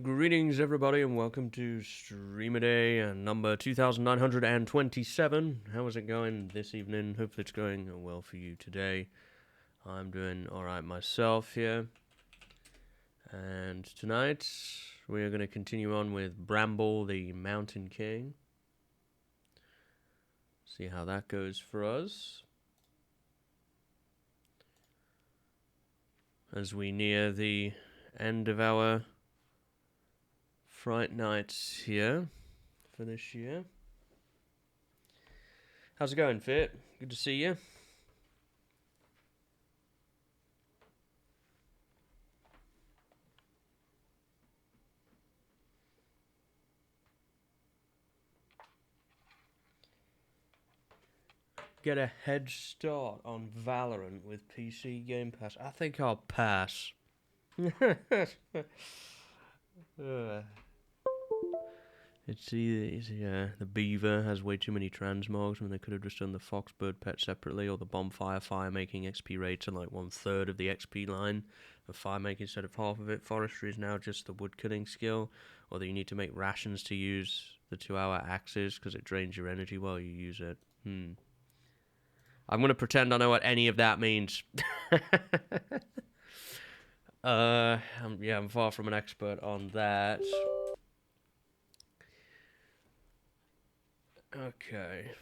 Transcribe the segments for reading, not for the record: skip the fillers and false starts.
Greetings, everybody, and welcome to StreamADay number 2927. How is it going this evening? Hopefully, it's going well for you today. I'm doing alright myself here. And tonight, we are going to continue on with Bramble, the Mountain King. See how that goes for us. As we near the end of our Fright Nights here for this year. How's it going, Fit? Good to see you. Get a head start on Valorant with PC Game Pass. I think I'll pass. It's either the Beaver has way too many transmogs when they could have just done the Foxbird pet separately, or the Bonfire fire making XP rates are like 1/3 of the XP line of fire making instead of half of it. Forestry is now just the wood cutting skill, or that you need to make rations to use the 2-hour axes because it drains your energy while you use it. I'm gonna pretend I know what any of that means. I'm far from an expert on that. Okay.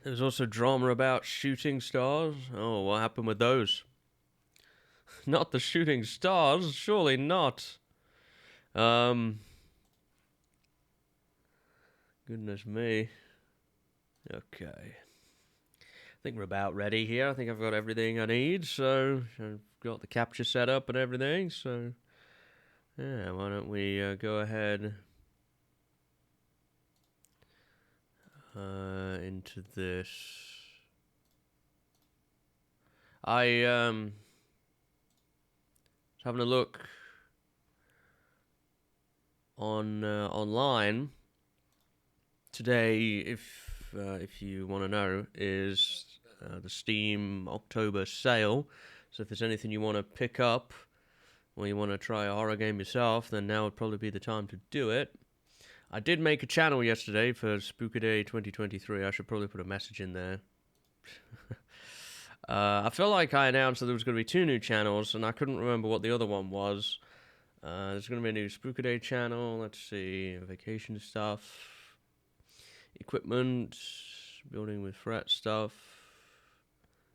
There's also drama about shooting stars. Oh, what happened with those? Not the shooting stars, surely not. Goodness me. Okay. I think we're about ready here. I think I've got everything I need, so I've got the capture set up and everything, so yeah, why don't we go ahead into this. I was having a look on online today. If you want to know, is the Steam October sale. So if there's anything you want to pick up, or you want to try a horror game yourself, then now would probably be the time to do it. I did make a channel yesterday for SpookADay 2023. I should probably put a message in there. I feel like I announced that there was going to be 2 new channels, and I couldn't remember what the other one was. There's going to be a new SpookADay channel. Let's see, vacation stuff, equipment, building with fret stuff,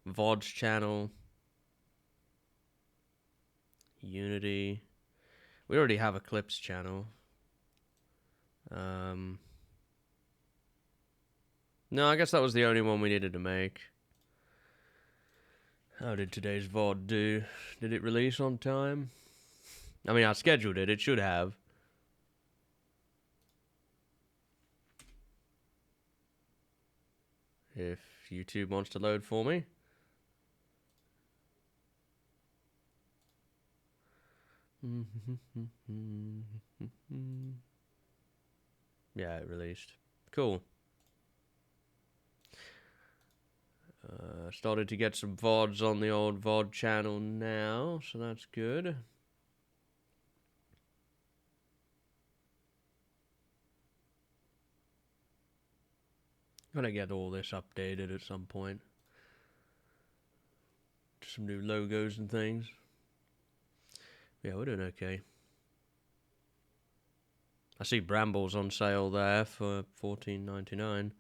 VOD's channel, Unity. We already have a Clips channel. No, I guess that was the only one we needed to make. How did today's VOD do? Did it release on time? I mean, I scheduled it. It should have. If YouTube wants to load for me. Yeah, it released. Cool. Started to get some VODs on the old VOD channel now, so that's good. Gotta get all this updated at some point. Some new logos and things. Yeah, we're doing okay. I see Bramble's on sale there for $14.99.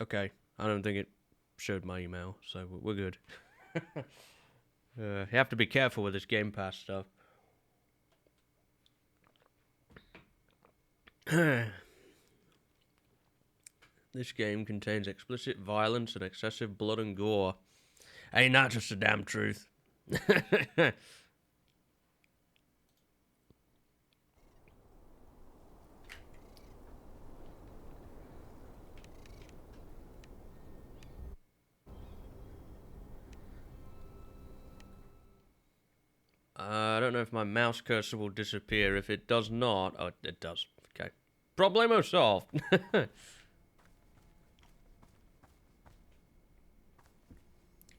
Okay, I don't think it showed my email, so we're good. You have to be careful with this Game Pass stuff. This game contains explicit violence and excessive blood and gore. Ain't that just the damn truth? I don't know if my mouse cursor will disappear. If it does not... Oh, it does. Okay. Problemo solved. I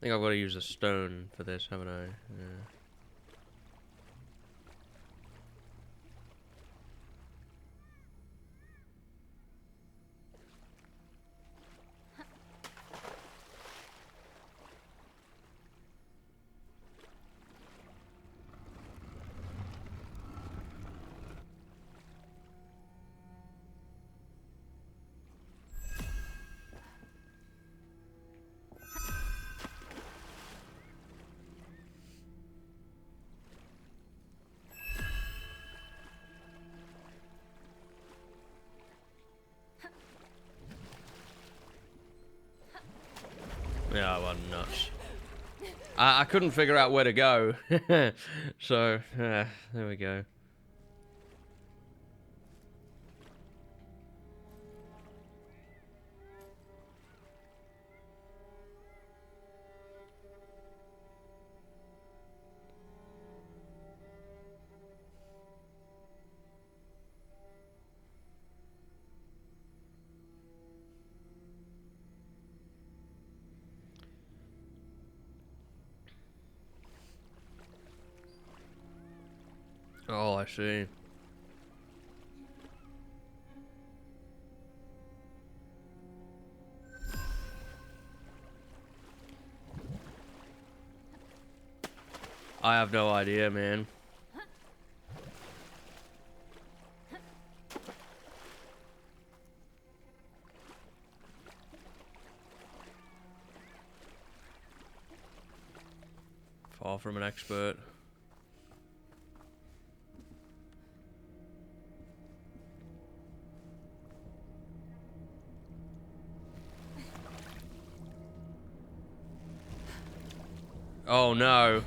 think I've got to use a stone for this, haven't I? Yeah. Yeah, well, nuts. I couldn't figure out where to go. So, there we go. Oh, I see. I have no idea, man. Far from an expert. Oh no.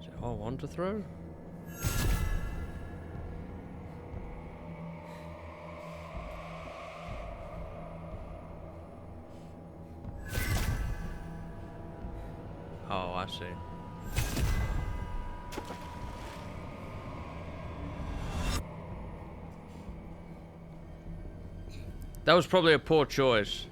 Is it R1 to throw? Oh, I see. That was probably a poor choice.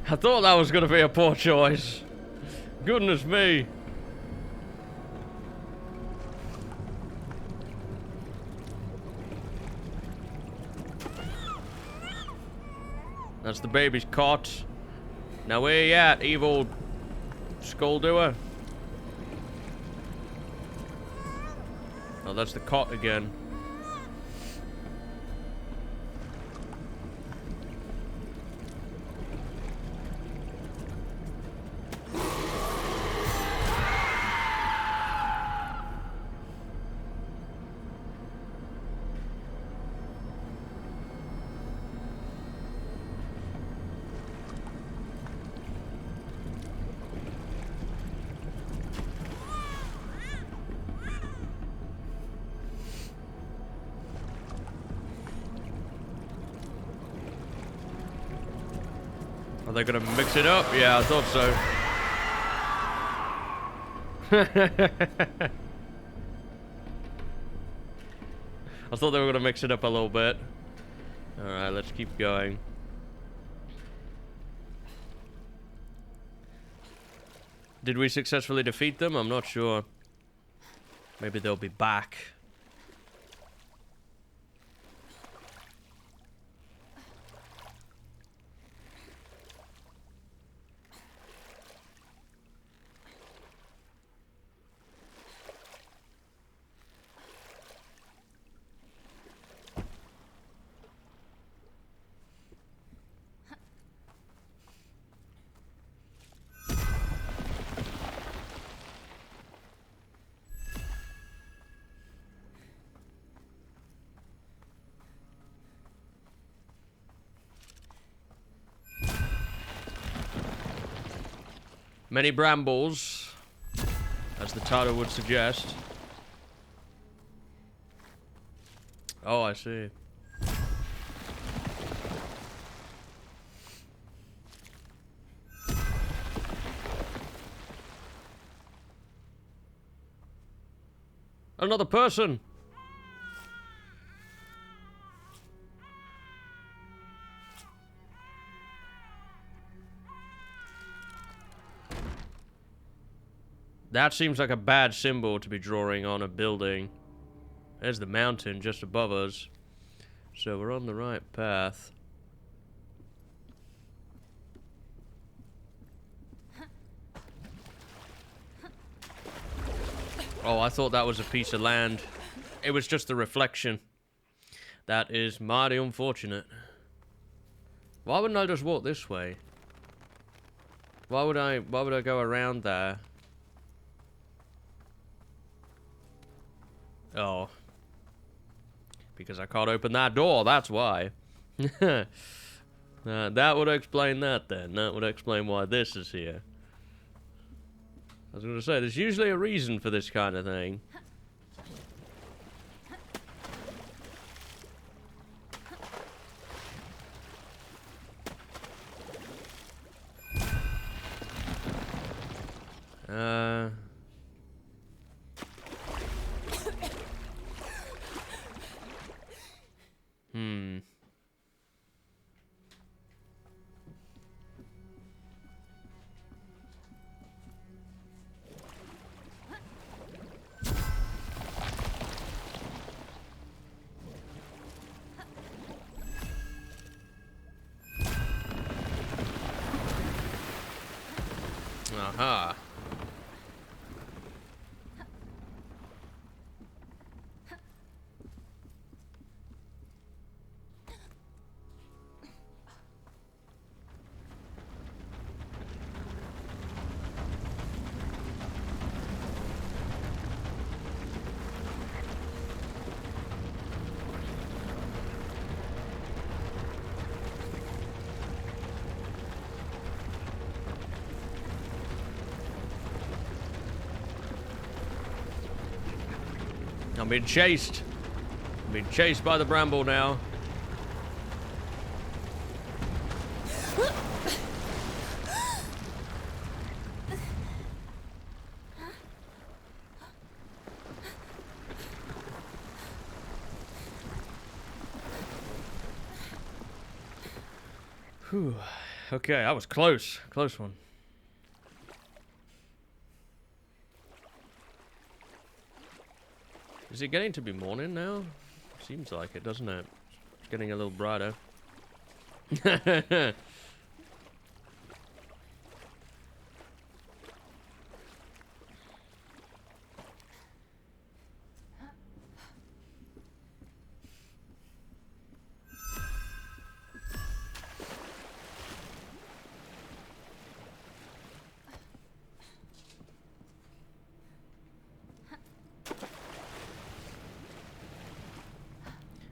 I thought that was going to be a poor choice. Goodness me. That's the baby's cot. Now where you at, evil skull doer? Oh, that's the cot again. Are they gonna mix it up? Yeah, I thought so. I thought they were gonna mix it up a little bit. Alright, let's keep going. Did we successfully defeat them? I'm not sure. Maybe they'll be back. Many brambles, as the title would suggest. Oh, I see. Another person! That seems like a bad symbol to be drawing on a building. There's the mountain just above us. So we're on the right path. Oh, I thought that was a piece of land. It was just a reflection. That is mighty unfortunate. Why wouldn't I just walk this way? Why would I go around there? Oh. Because I can't open that door, that's why. That would explain that then. That would explain why this is here. I was going to say, there's usually a reason for this kind of thing. Aha. I'm being chased. I'm being chased by the Bramble now. Whew. Okay, that was close. Close one. Is it getting to be morning now? Seems like it, doesn't it? It's getting a little brighter.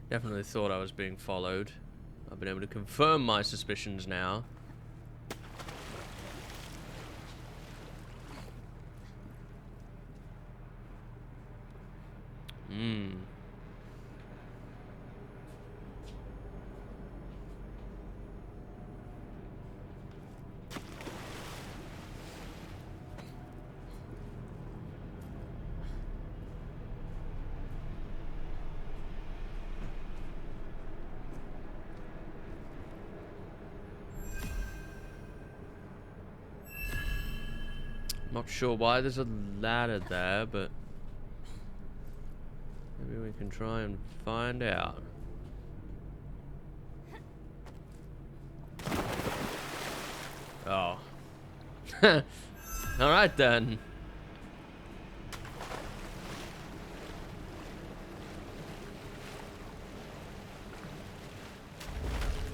Definitely thought I was being followed. I've been able to confirm my suspicions now. Not sure why there's a ladder there, but maybe we can try and find out. Oh. Alright then.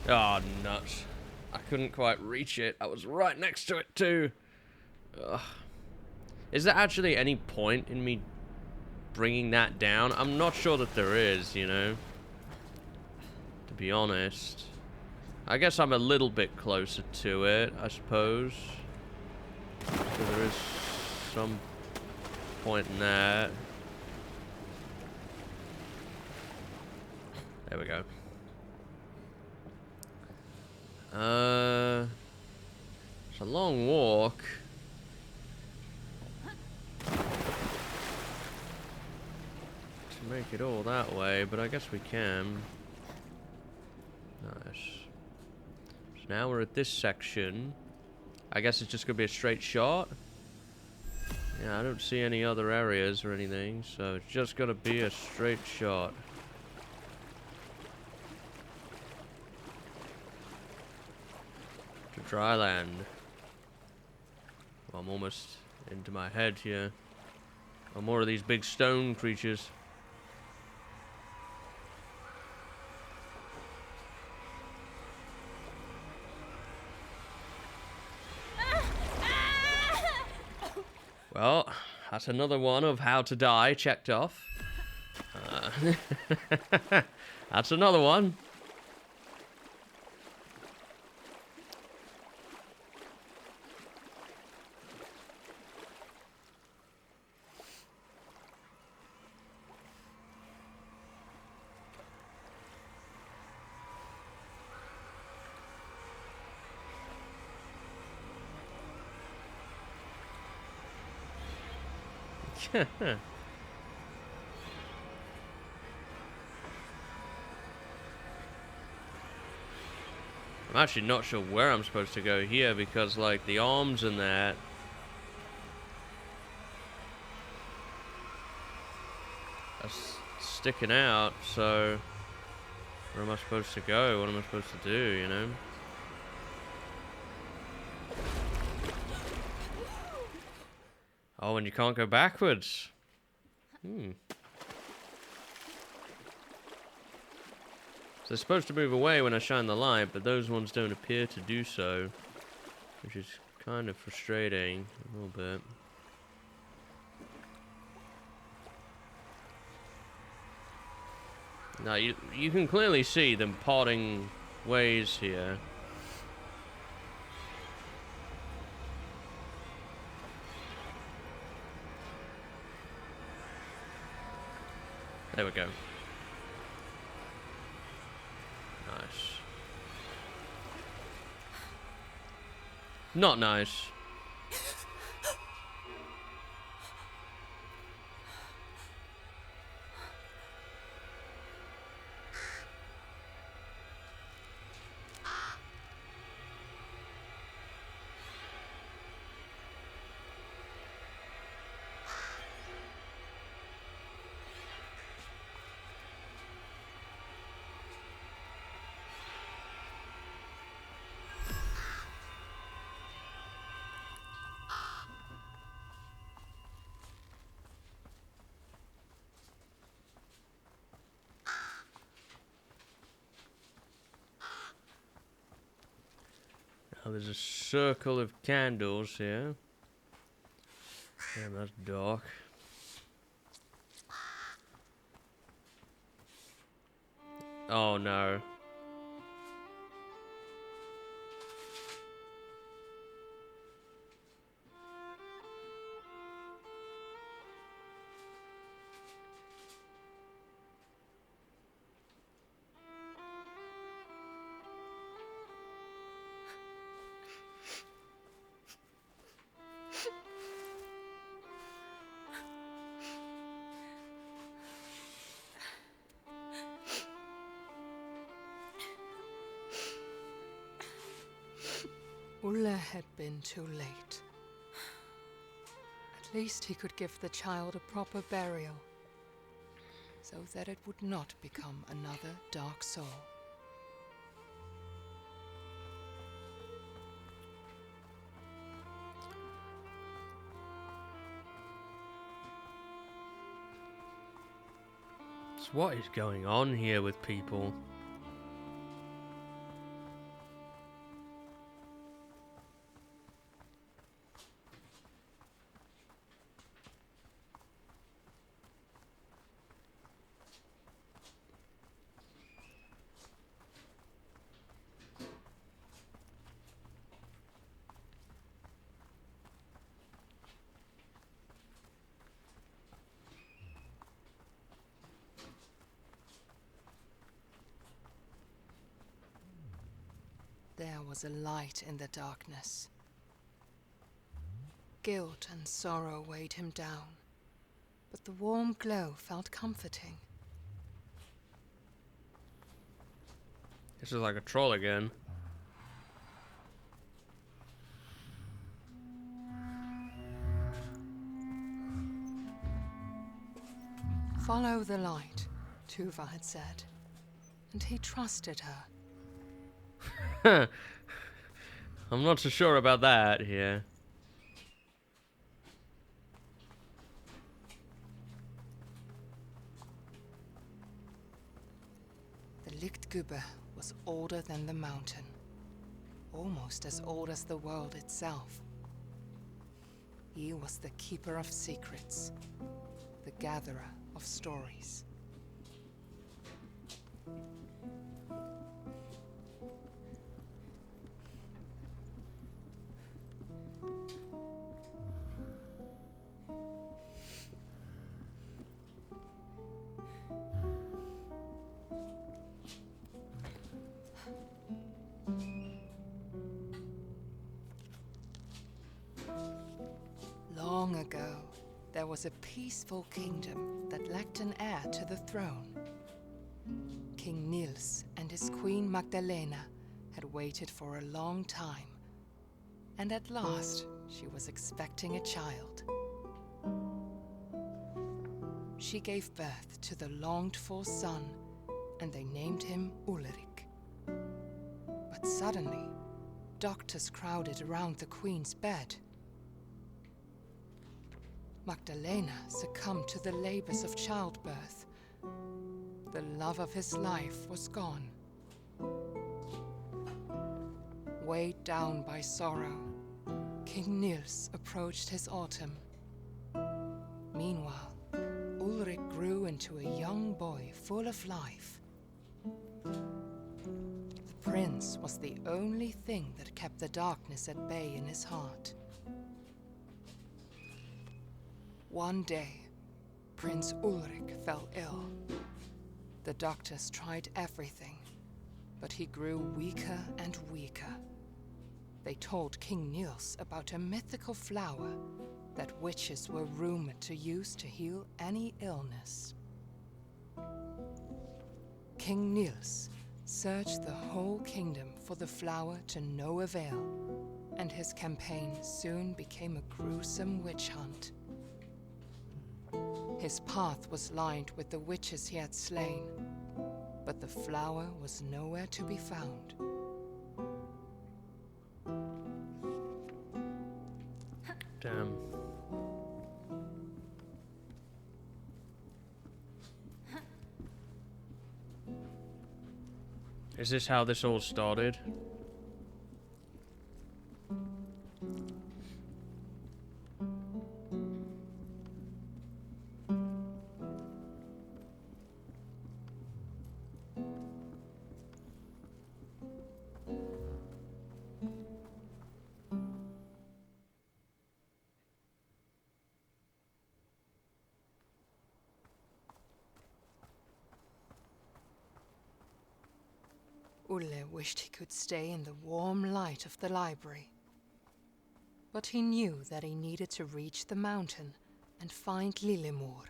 Oh, nuts. I couldn't quite reach it. I was right next to it too. Ugh. Is there actually any point in me bringing that down? I'm not sure that there is, you know. To be honest. I guess I'm a little bit closer to it, I suppose. there is some point in that. There we go. It's a long walk. To make it all that way, but I guess we can. Nice. So now we're at this section. I guess it's just gonna be a straight shot. Yeah, I don't see any other areas or anything, so it's just gonna be a straight shot. To dry land. Well, I'm almost into my head here. Or more of these big stone creatures. Well, that's another one of how to die checked off. That's another one. I'm actually not sure where I'm supposed to go here because, like, the arms and that are sticking out, so where am I supposed to go? What am I supposed to do, you know? Oh, and you can't go backwards. So they're supposed to move away when I shine the light, but those ones don't appear to do so, which is kind of frustrating a little bit. Now, you can clearly see them parting ways here. There we go. Nice. Not nice. Now there's a circle of candles here. Damn, that's dark. Oh no. Ulla had been too late. At least he could give the child a proper burial, so that it would not become another dark soul. So what is going on here with people? there was a light in the darkness. Guilt and sorrow weighed him down, but the warm glow felt comforting. This is like a troll again. Follow the light, Tuva had said, and he trusted her. I'm not so sure about that here. The Lichtgübe was older than the mountain, almost as old as the world itself. He was the keeper of secrets, the gatherer of stories. Long ago, there was a peaceful kingdom that lacked an heir to the throne. King Niels and his queen Magdalena had waited for a long time, and at last she was expecting a child. She gave birth to the longed-for son, and they named him Ulrich. But suddenly, doctors crowded around the queen's bed. Magdalena succumbed to the labors of childbirth. The love of his life was gone. Weighed down by sorrow, King Niels approached his autumn. Meanwhile, Ulrich grew into a young boy full of life. The prince was the only thing that kept the darkness at bay in his heart. One day, Prince Ulrich fell ill. The doctors tried everything, but he grew weaker and weaker. They told King Niels about a mythical flower that witches were rumored to use to heal any illness. King Niels searched the whole kingdom for the flower to no avail, and his campaign soon became a gruesome witch hunt. His path was lined with the witches he had slain, but the flower was nowhere to be found. Damn. Is this how this all started? Ulle wished he could stay in the warm light of the library. But he knew that he needed to reach the mountain and find Lillemor.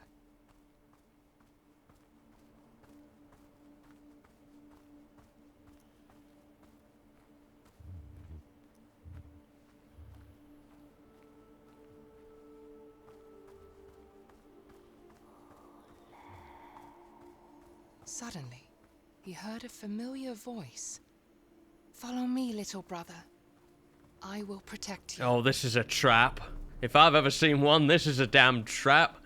Suddenly, he heard a familiar voice. "Follow me, little brother. I will protect you." Oh, this is a trap. If I've ever seen one, this is a damn trap.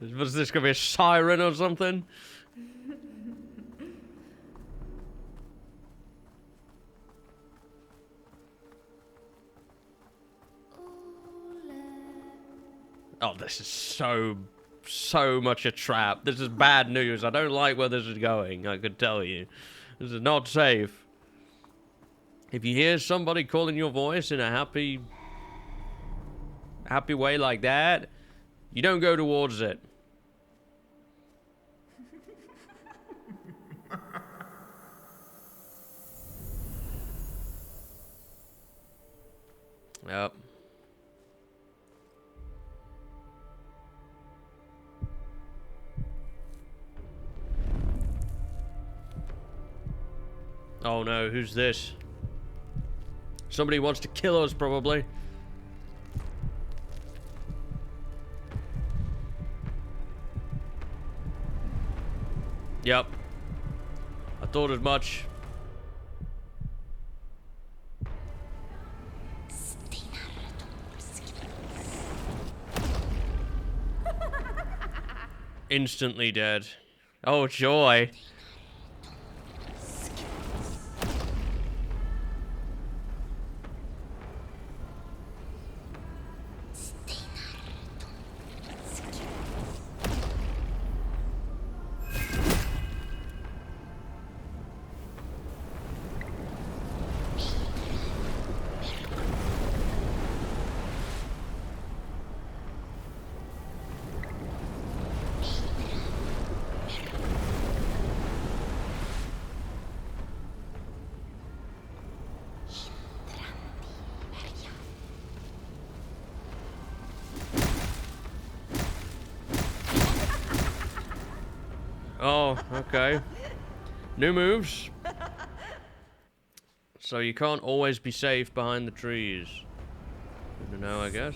Was this gonna be a siren or something? Oh, this is so much a trap. This is bad news. I don't like where this is going, I could tell you. This is not safe. If you hear somebody calling your voice in a happy way like that, you don't go towards it. Oh no, who's this? Somebody wants to kill us, probably. Yep. I thought as much. Instantly dead. Oh, joy. Oh, okay. New moves. So you can't always be safe behind the trees. Good to know, I guess.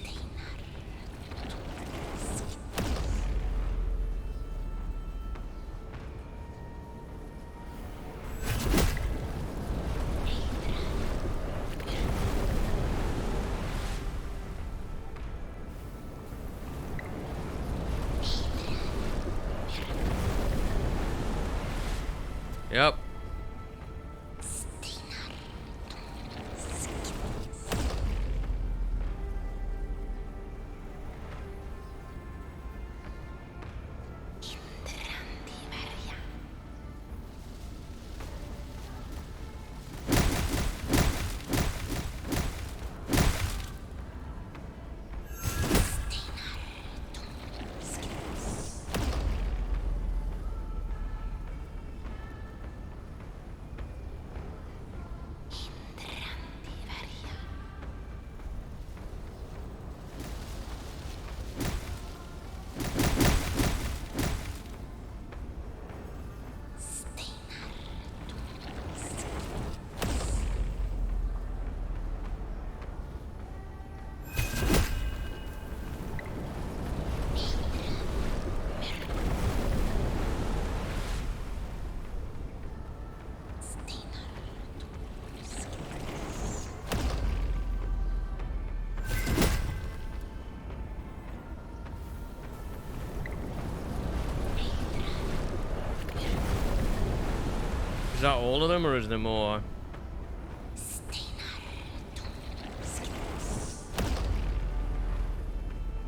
Yep. Is that all of them, or is there more?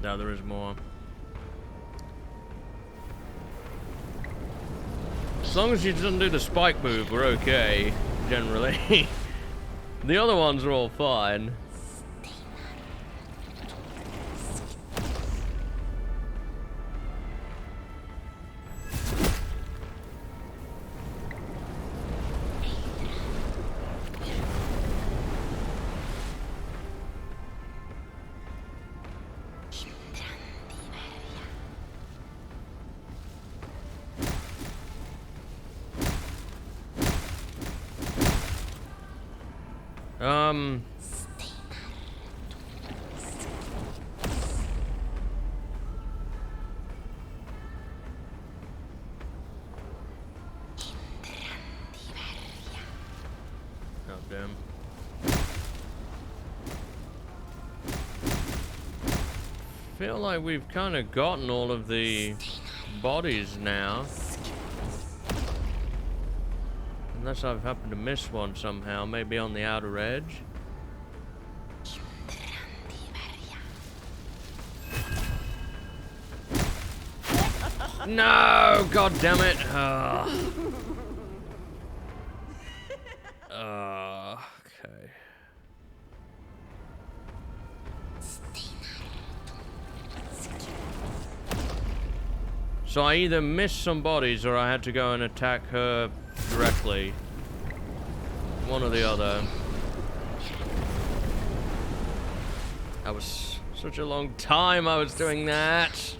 No, there is more. As long as she doesn't do the spike move, we're okay, generally. The other ones are all fine. Oh, damn. Feel like we've kind of gotten all of the bodies now. Unless I've happened to miss one somehow, maybe on the outer edge. No! God damn it! Okay. So I either missed some bodies or I had to go and attack her directly. One or the other. That was such a long time I was doing that.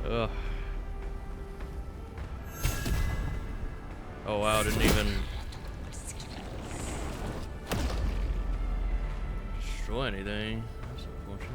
Ugh. Oh wow, didn't even destroy anything. That's unfortunate.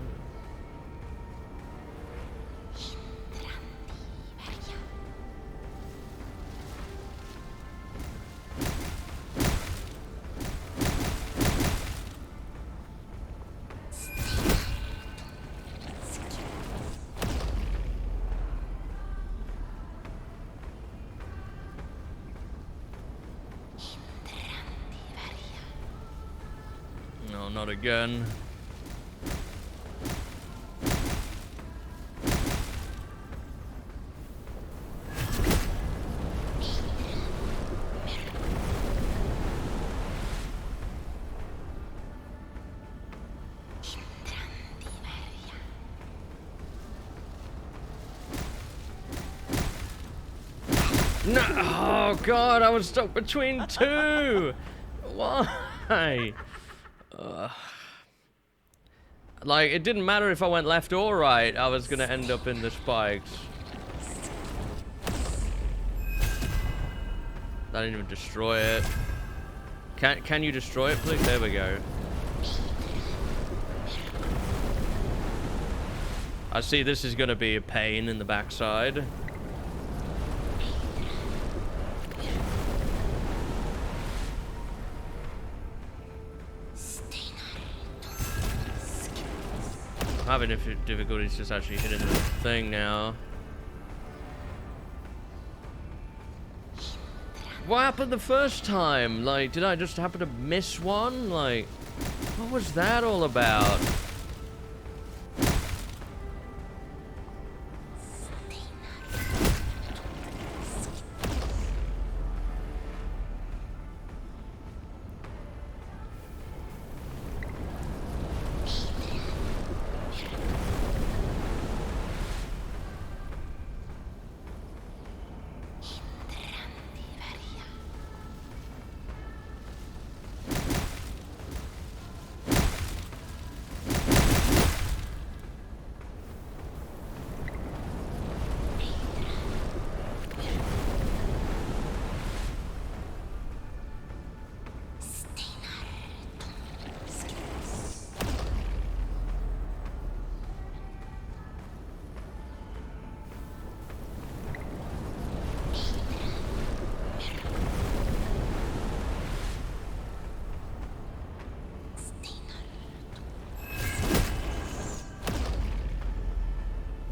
No, not again. No! Oh god, I was stuck between two! Why? Like, it didn't matter if I went left or right, I was gonna end up in the spikes. I didn't even destroy it. Can you destroy it, please? There we go. I see this is gonna be a pain in the backside. I'm having difficulties just actually hitting the thing now. What happened the first time? Like, did I just happen to miss one? Like, what was that all about?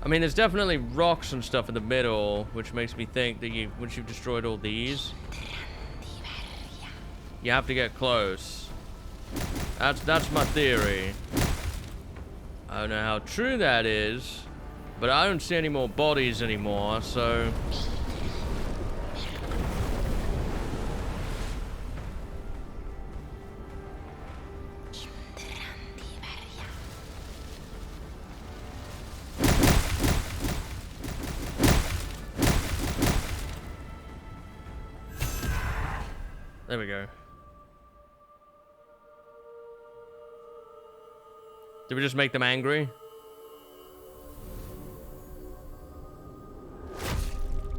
I mean, there's definitely rocks and stuff in the middle, which makes me think that once you've destroyed all these, you have to get close. That's my theory. I don't know how true that is, but I don't see any more bodies anymore, so... There we go. Did we just make them angry?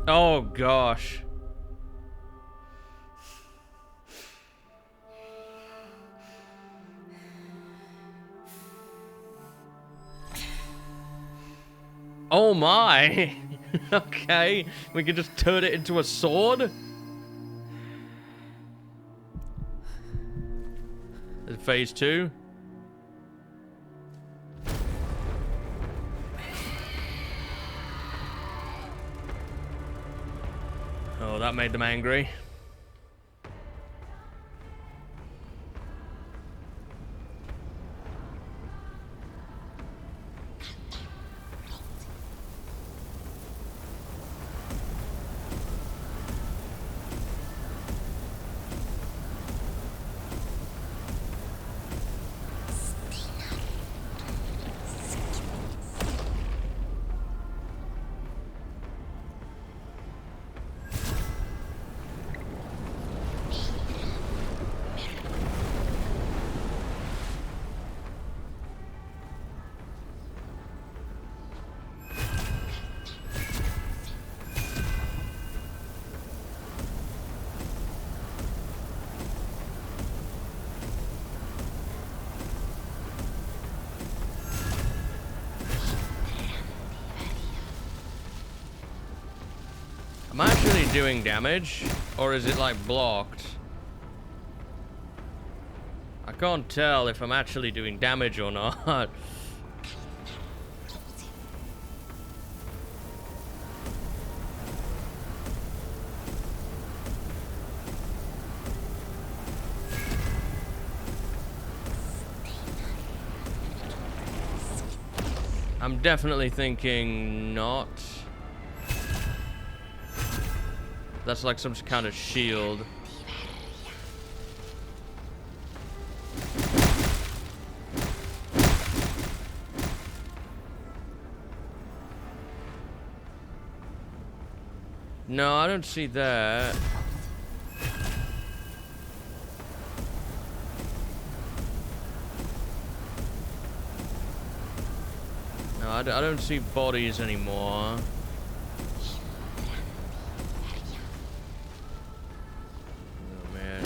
Oh gosh. Oh my. Okay, we can just turn it into a sword? Phase 2. Oh, that made them angry. Am I actually doing damage? Or is it like blocked? I can't tell if I'm actually doing damage or not. I'm definitely thinking not. That's like some kind of shield. No, I don't see that. No, I don't see bodies anymore. Oh, man.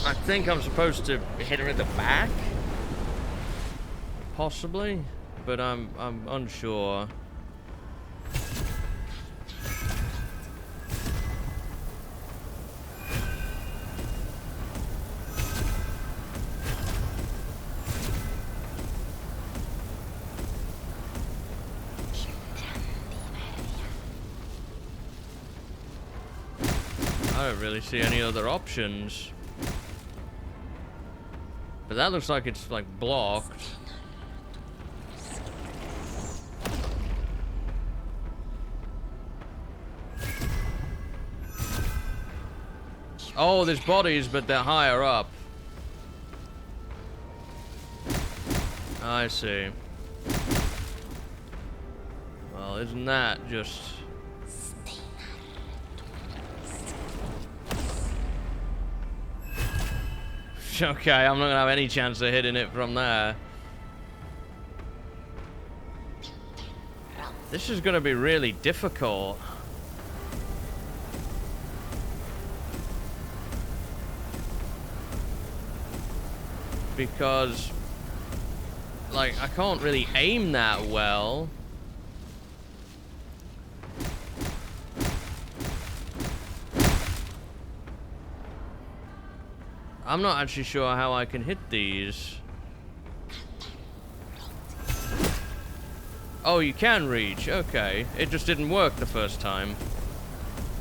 I think I'm supposed to hit her in the back? Possibly, but I'm unsure. I don't really see any other options. But that looks like it's like blocked. Oh, there's bodies, but they're higher up. I see. Well, isn't that just... Okay, I'm not gonna have any chance of hitting it from there. This is gonna be really difficult. Because, like, I can't really aim that well. I'm not actually sure how I can hit these. Oh, you can reach. Okay. It just didn't work the first time.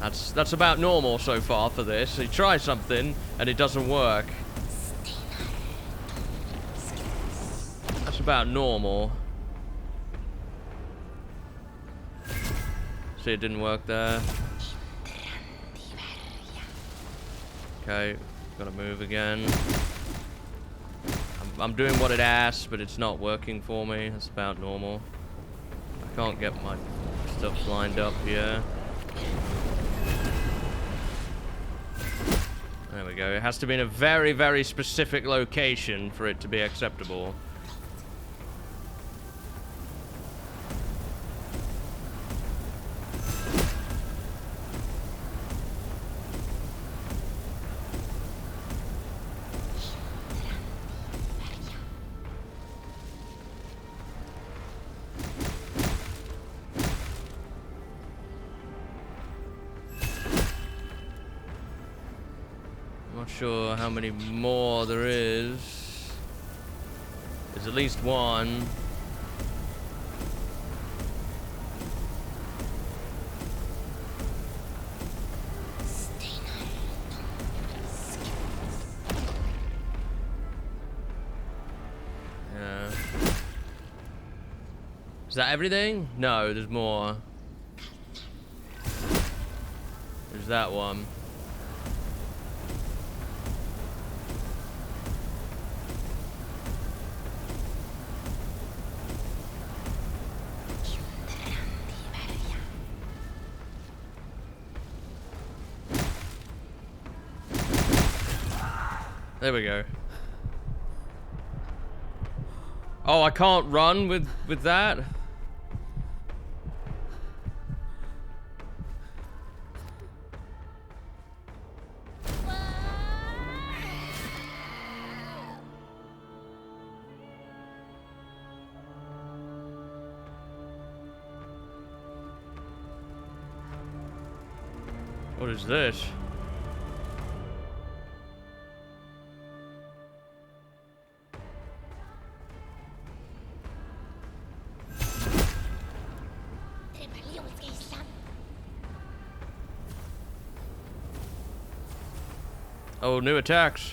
That's about normal so far for this. You try something and it doesn't work. That's about normal. See, it didn't work there. Okay. Gotta move again. I'm doing what it asks, but it's not working for me. That's about normal. I can't get my stuff lined up here. There we go. It has to be in a very, very specific location for it to be acceptable. Sure how many more there is. There's at least one. Yeah. Is that everything? No, there's more. There's that one. There we go. Oh, I can't run with that? What is this? Oh, new attacks.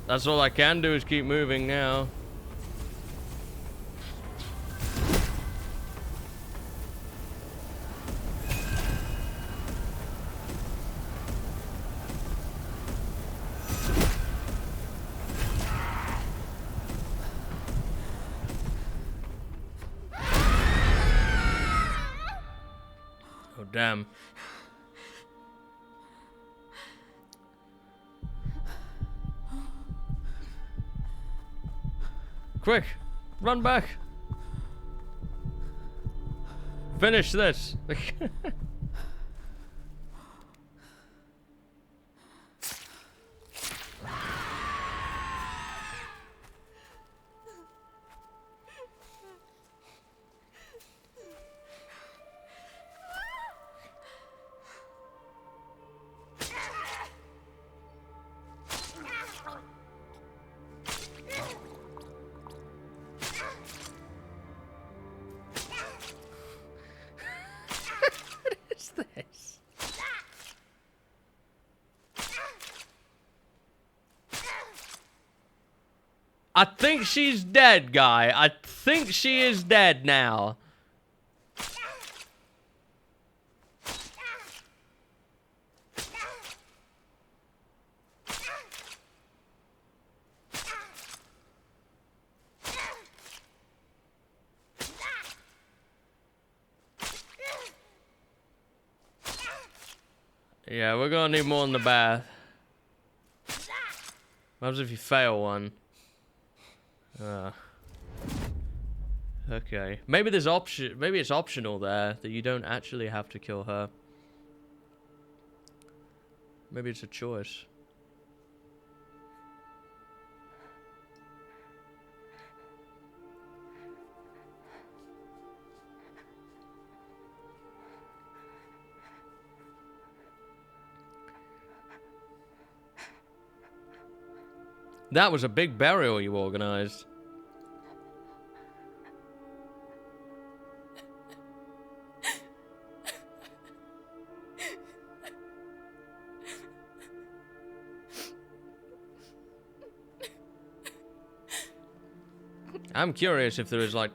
That's all I can do is keep moving now. Oh, damn. Quick! Run back! Finish this! This? I think she's dead, guy. I think she is dead now. Yeah, we're gonna need more in the bath. What happens if you fail one? Okay. Maybe there's option. Maybe it's optional there that you don't actually have to kill her. Maybe it's a choice. That was a big burial you organized. I'm curious if there is like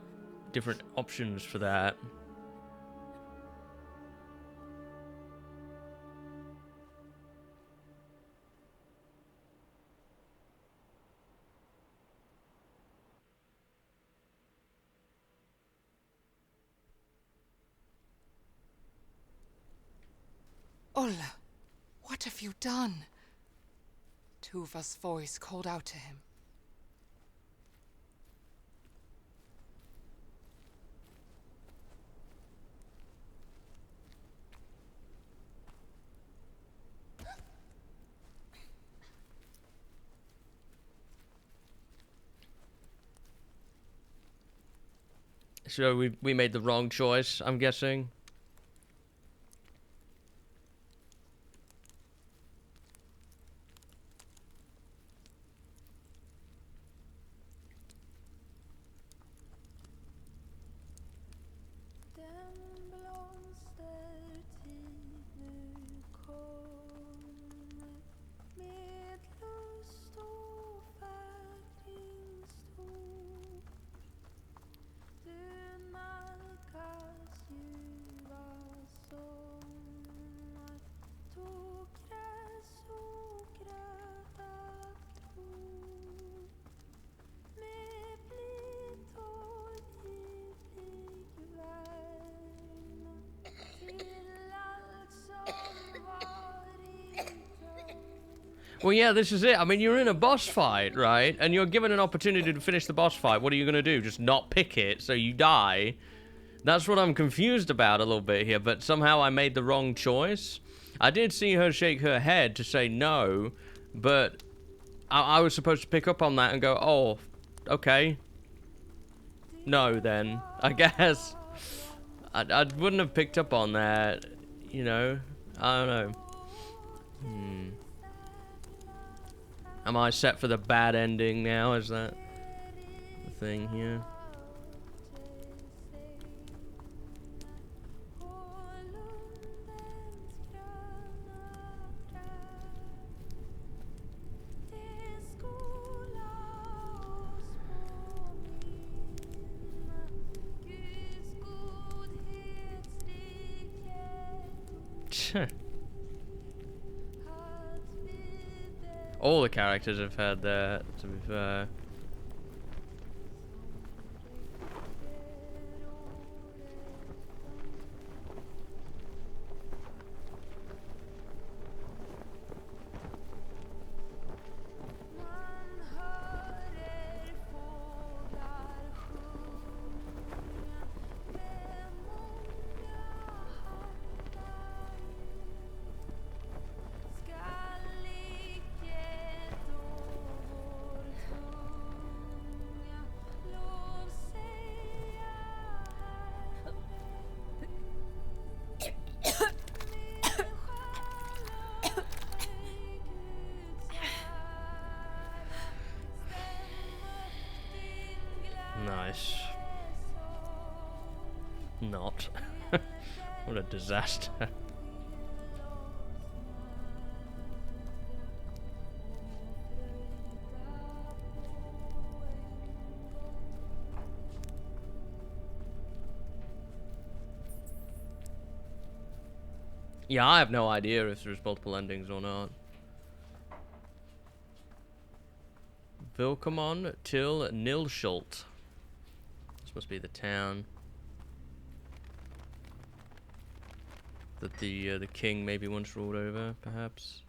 different options for that. Ola, what have you done? Tuva's voice called out to him. So we made the wrong choice, I'm guessing. Well, yeah, this is it. I mean, you're in a boss fight, right? And you're given an opportunity to finish the boss fight. What are you gonna do? Just not pick it, so you die? That's what I'm confused about a little bit here, but somehow I made the wrong choice. I did see her shake her head to say no, but I was supposed to pick up on that and go, oh, okay. No, then, I guess. I wouldn't have picked up on that, you know? I don't know. Am I set for the bad ending now? Is that the thing here? All the characters have had that, to be fair. Nice. Not. What a disaster. Yeah, I have no idea if there's multiple endings or not. Vilkomon till Nilschult. This must be the town that the king maybe once ruled over, perhaps.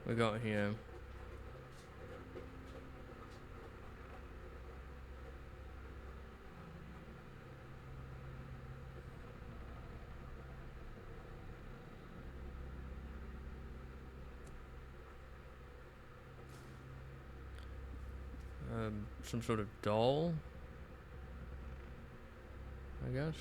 We got here. Some sort of doll, I guess.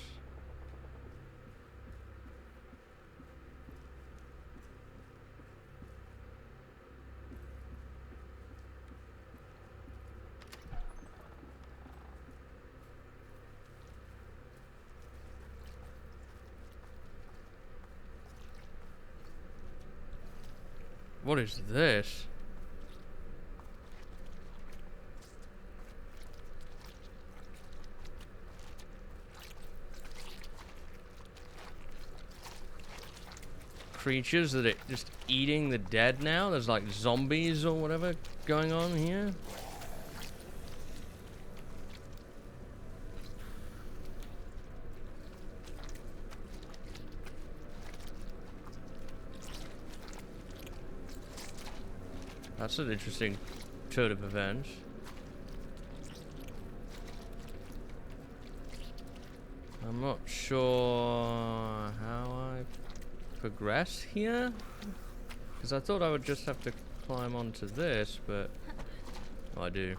What is this? Creatures that are just eating the dead now? There's like zombies or whatever going on here. That's an interesting turn of events. I'm not sure how I progress here, because I thought I would just have to climb onto this, but oh, I do.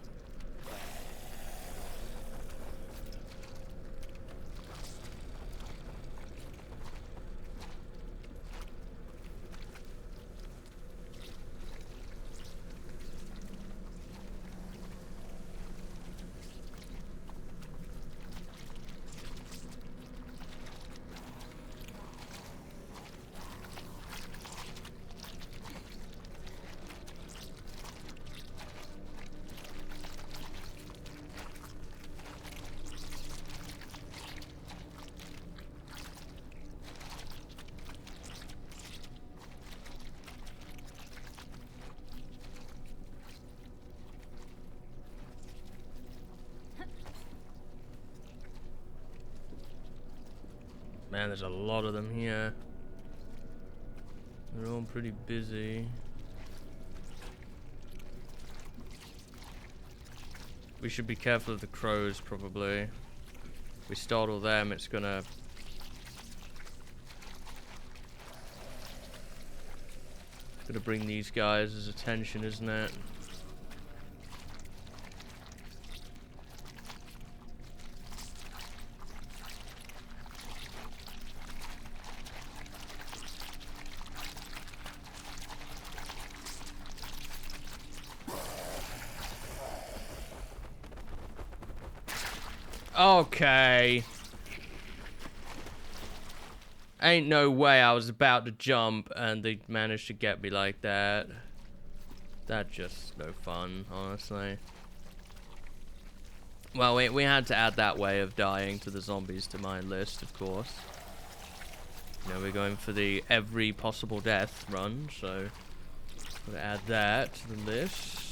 Man, there's a lot of them here. They're all pretty busy. We should be careful of the crows, probably. If we startle them, it's gonna... bring these guys' attention, isn't it? Okay. Ain't no way I was about to jump and they managed to get me like that. That's just no fun, honestly. Well, we had to add that way of dying to the zombies to my list, of course. You know, we're going for the every possible death run, so... gotta add that to the list.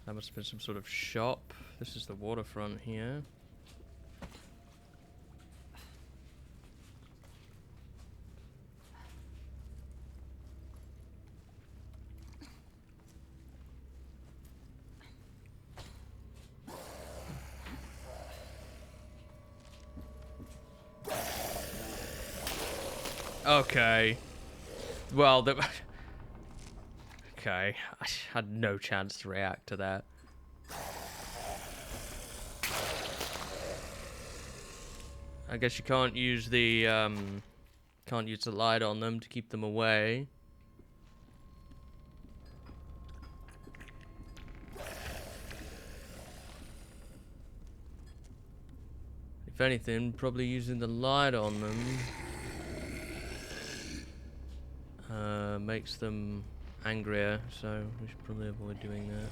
That must have been some sort of shop. This is the waterfront here. Okay. Well, okay. I had no chance to react to that. I guess you can't use the light on them to keep them away. If anything, probably using the light on them makes them angrier, so we should probably avoid doing that.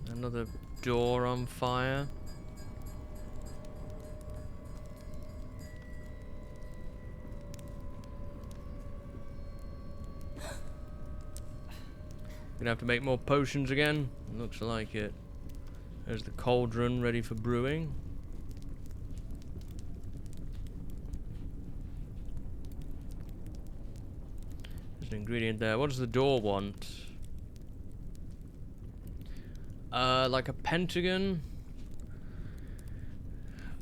Another door on fire. Gonna have to make more potions again. Looks like it. There's the cauldron ready for brewing. There's an ingredient there. What does the door want? Like a pentagon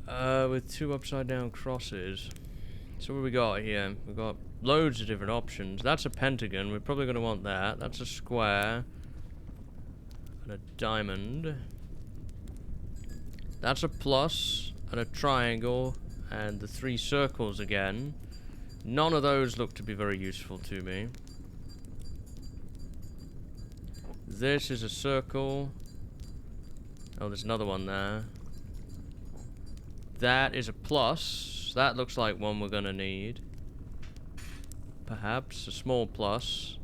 with two upside down crosses. So what do we got here? We've got loads of different options. That's a pentagon. We're probably going to want that. That's a square and a diamond. That's a plus and a triangle and the three circles again. None of those look to be very useful to me. This is a circle. Oh, there's another one there. That is a plus. That looks like one we're gonna need. Perhaps a small plus.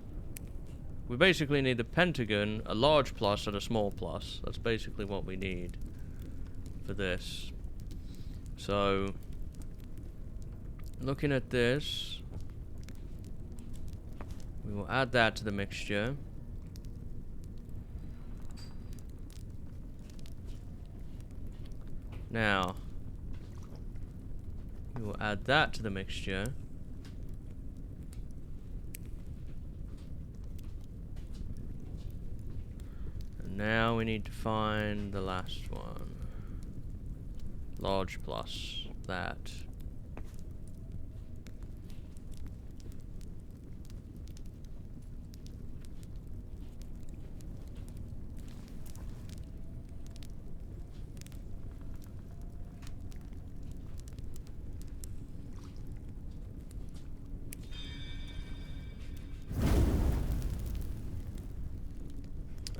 We basically need the pentagon, a large plus, and a small plus. That's basically what we need for this. So, looking at this, we will add that to the mixture. Now, we will add that to the mixture. And now we need to find the last one. Large plus, that.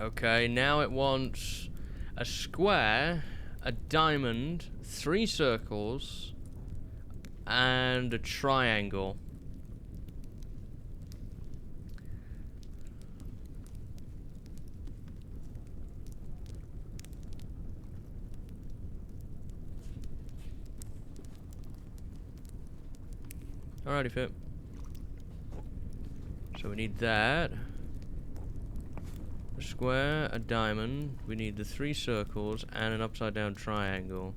Okay, now it wants a square, a diamond, 3 circles, and a triangle. Alrighty, fit. So we need that. A square, a diamond. We need the 3 circles and an upside down triangle.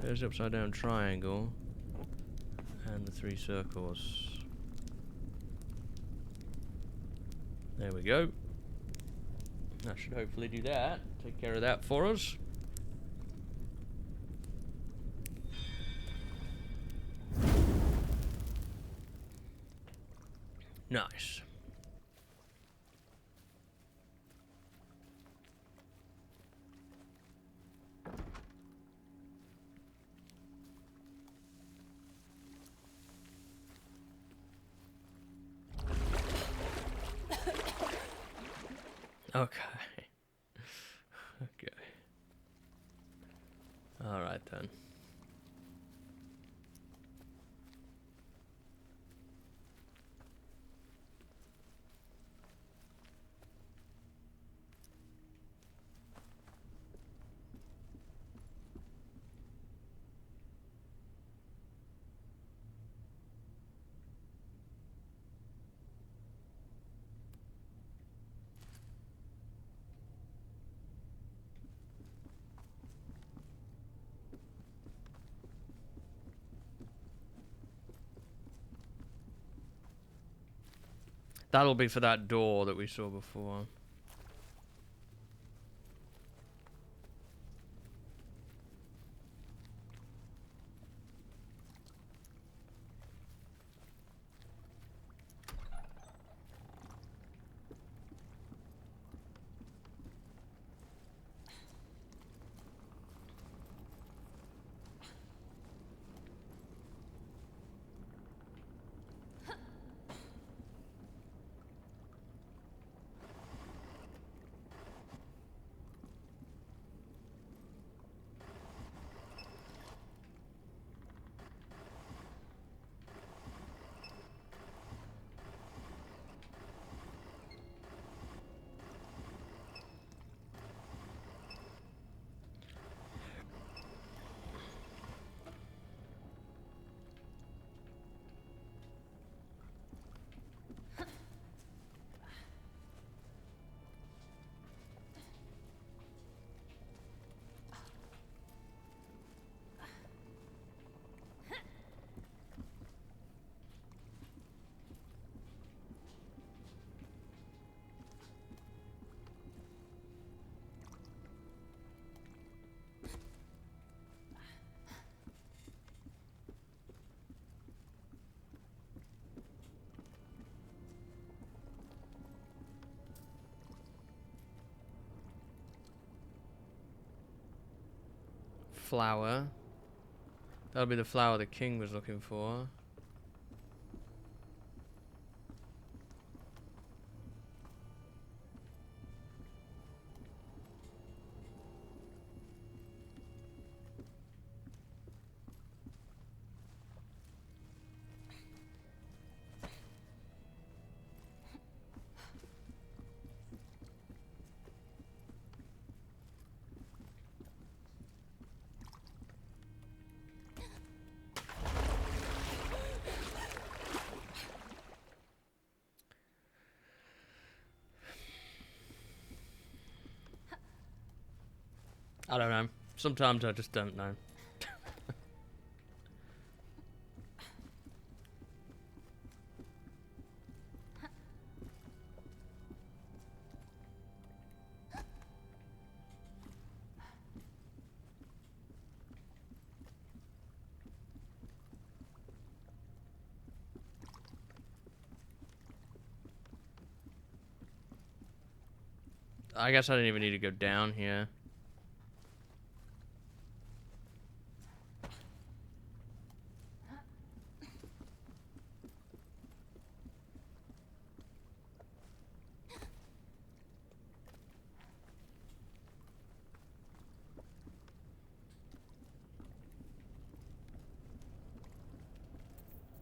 There's the upside down triangle. And the 3 circles. There we go. That should hopefully do that. Take care of that for us. Nice. Okay. Okay. Alright then. That'll be for that door that we saw before. Flower. That'll be the flower the king was looking for. I don't know. Sometimes I just don't know. I guess I didn't even need to go down here.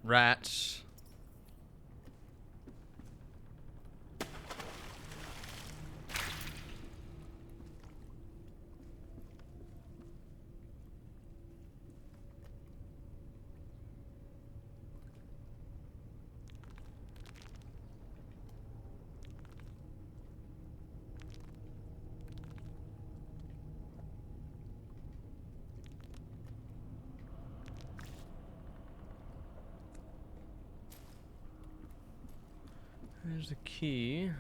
Rats. There's the key.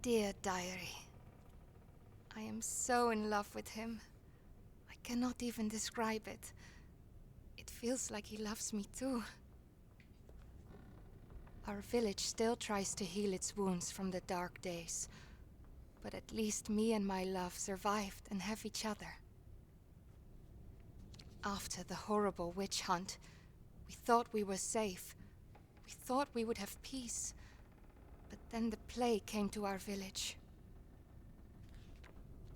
Dear diary, I am so in love with him. I cannot even describe it. It feels like he loves me too. Our village still tries to heal its wounds from the dark days, but at least me and my love survived and have each other. After the horrible witch hunt, we thought we were safe. We thought we would have peace. But then the plague came to our village.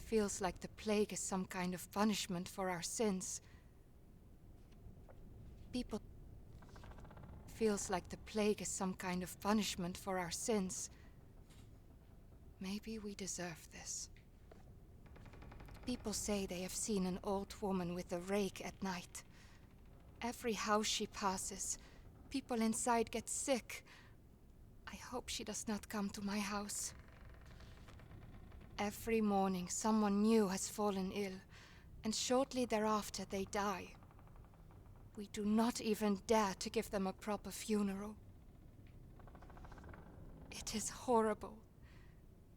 Feels like the plague is some kind of punishment for our sins. Feels like the plague is some kind of punishment for our sins. Maybe we deserve this. People say they have seen an old woman with a rake at night. Every house she passes, people inside get sick. I hope she does not come to my house. Every morning someone new has fallen ill, and shortly thereafter they die. We do not even dare to give them a proper funeral. It is horrible.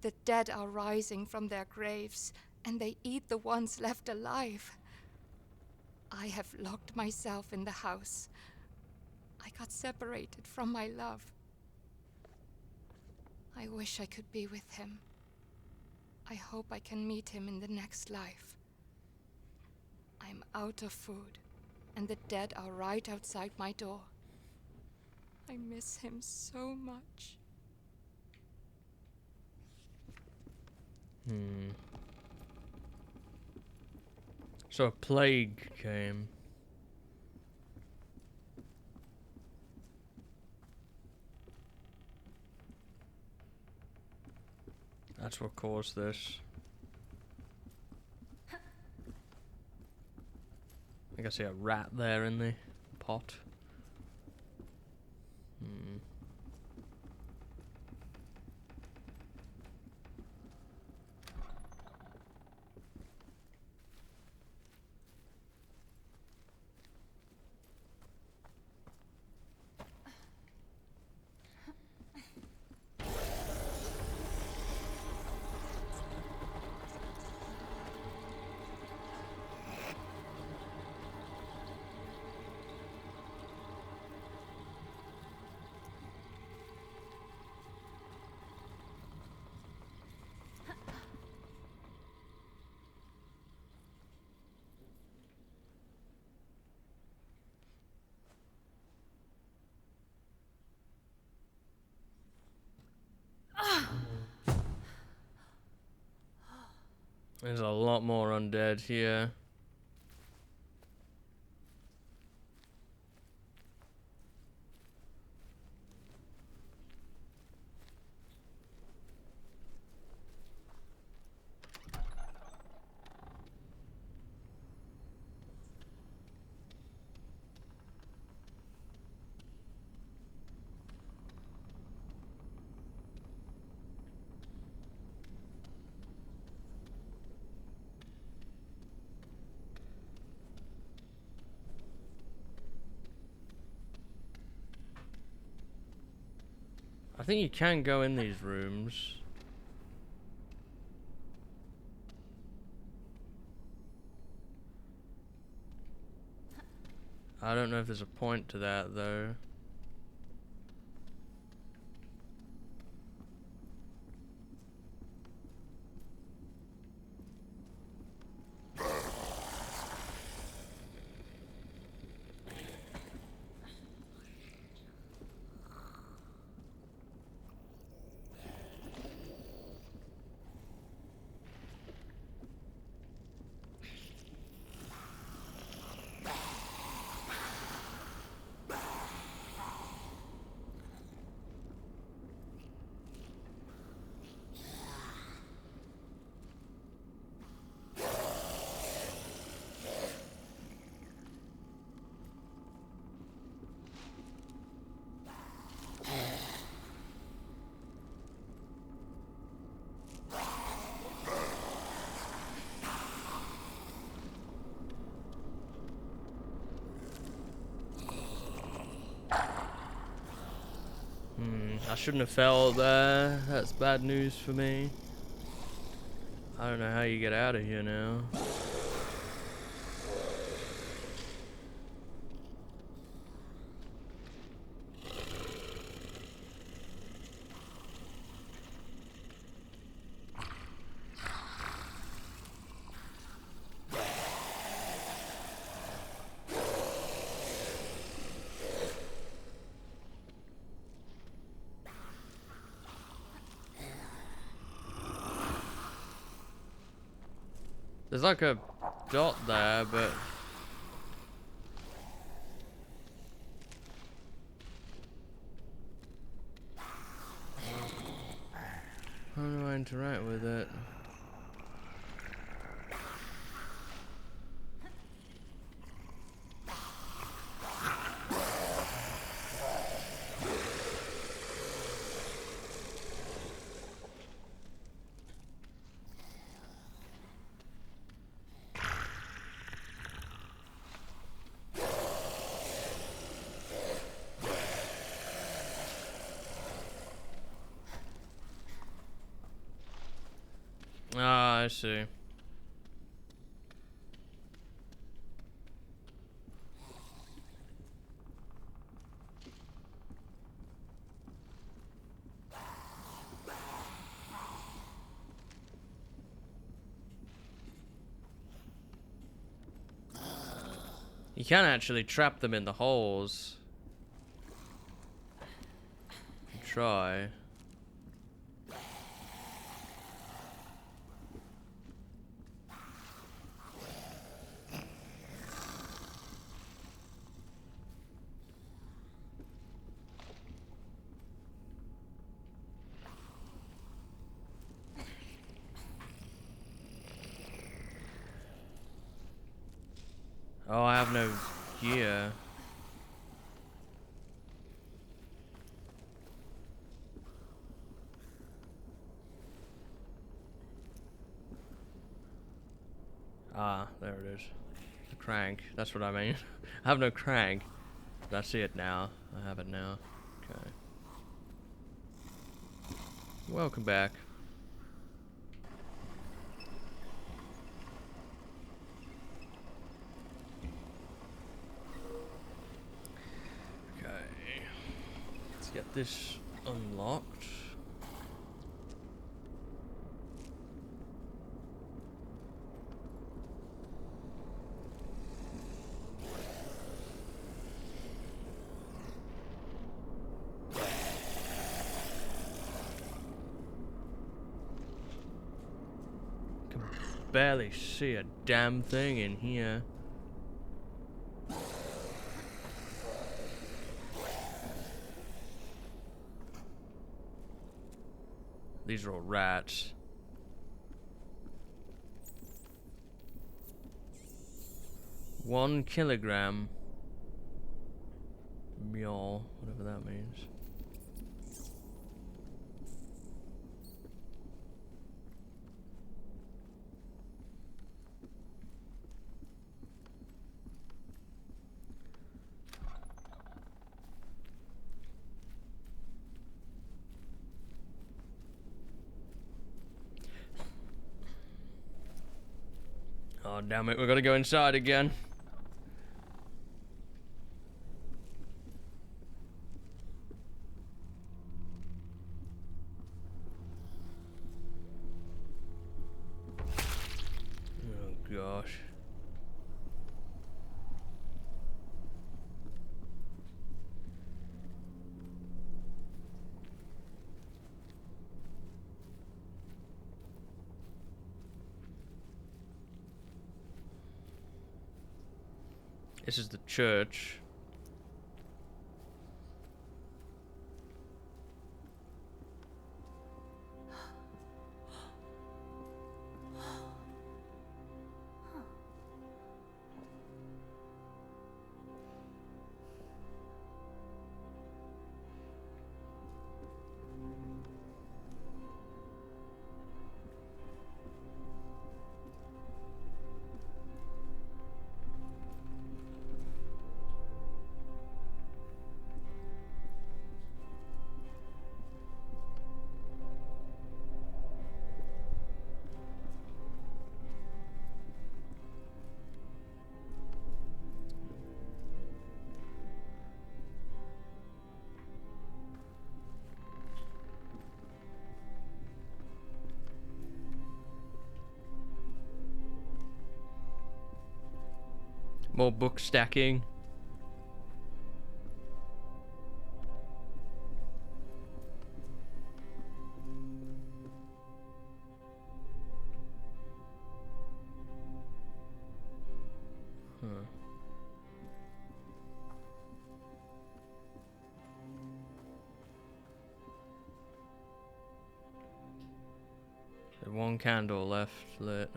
The dead are rising from their graves, and they eat the ones left alive. I have locked myself in the house. I got separated from my love. I wish I could be with him. I hope I can meet him in the next life. I'm out of food, and the dead are right outside my door. I miss him so much. So a plague came. That's what caused this. I can see a rat there in the pot. There's a lot more undead here. I think you can go in these rooms. I don't know if there's a point to that though. I shouldn't have fell there. That's bad news for me. I don't know how you get out of here now. There's like a dot there, but how do I interact with it? Ah, I see. You can actually trap them in the holes. Try. Oh, I have no gear. Ah, there it is. The crank. That's what I mean. I have no crank. But I see it now. I have it now. Okay. Welcome back. Okay. Let's get this unlocked. Barely see a damn thing in here. These are all rats. One kilogram. Mule, whatever that means. Oh, damn it, we've got to go inside again. Oh, gosh. This is the church. More book stacking. Huh. There's one candle left lit.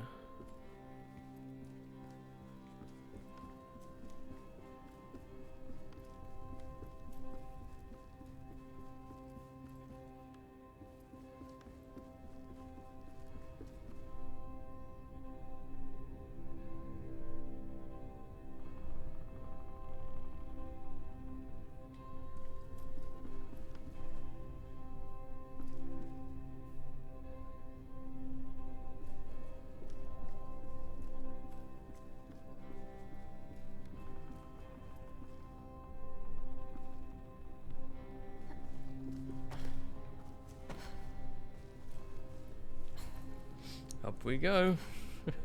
Up we go.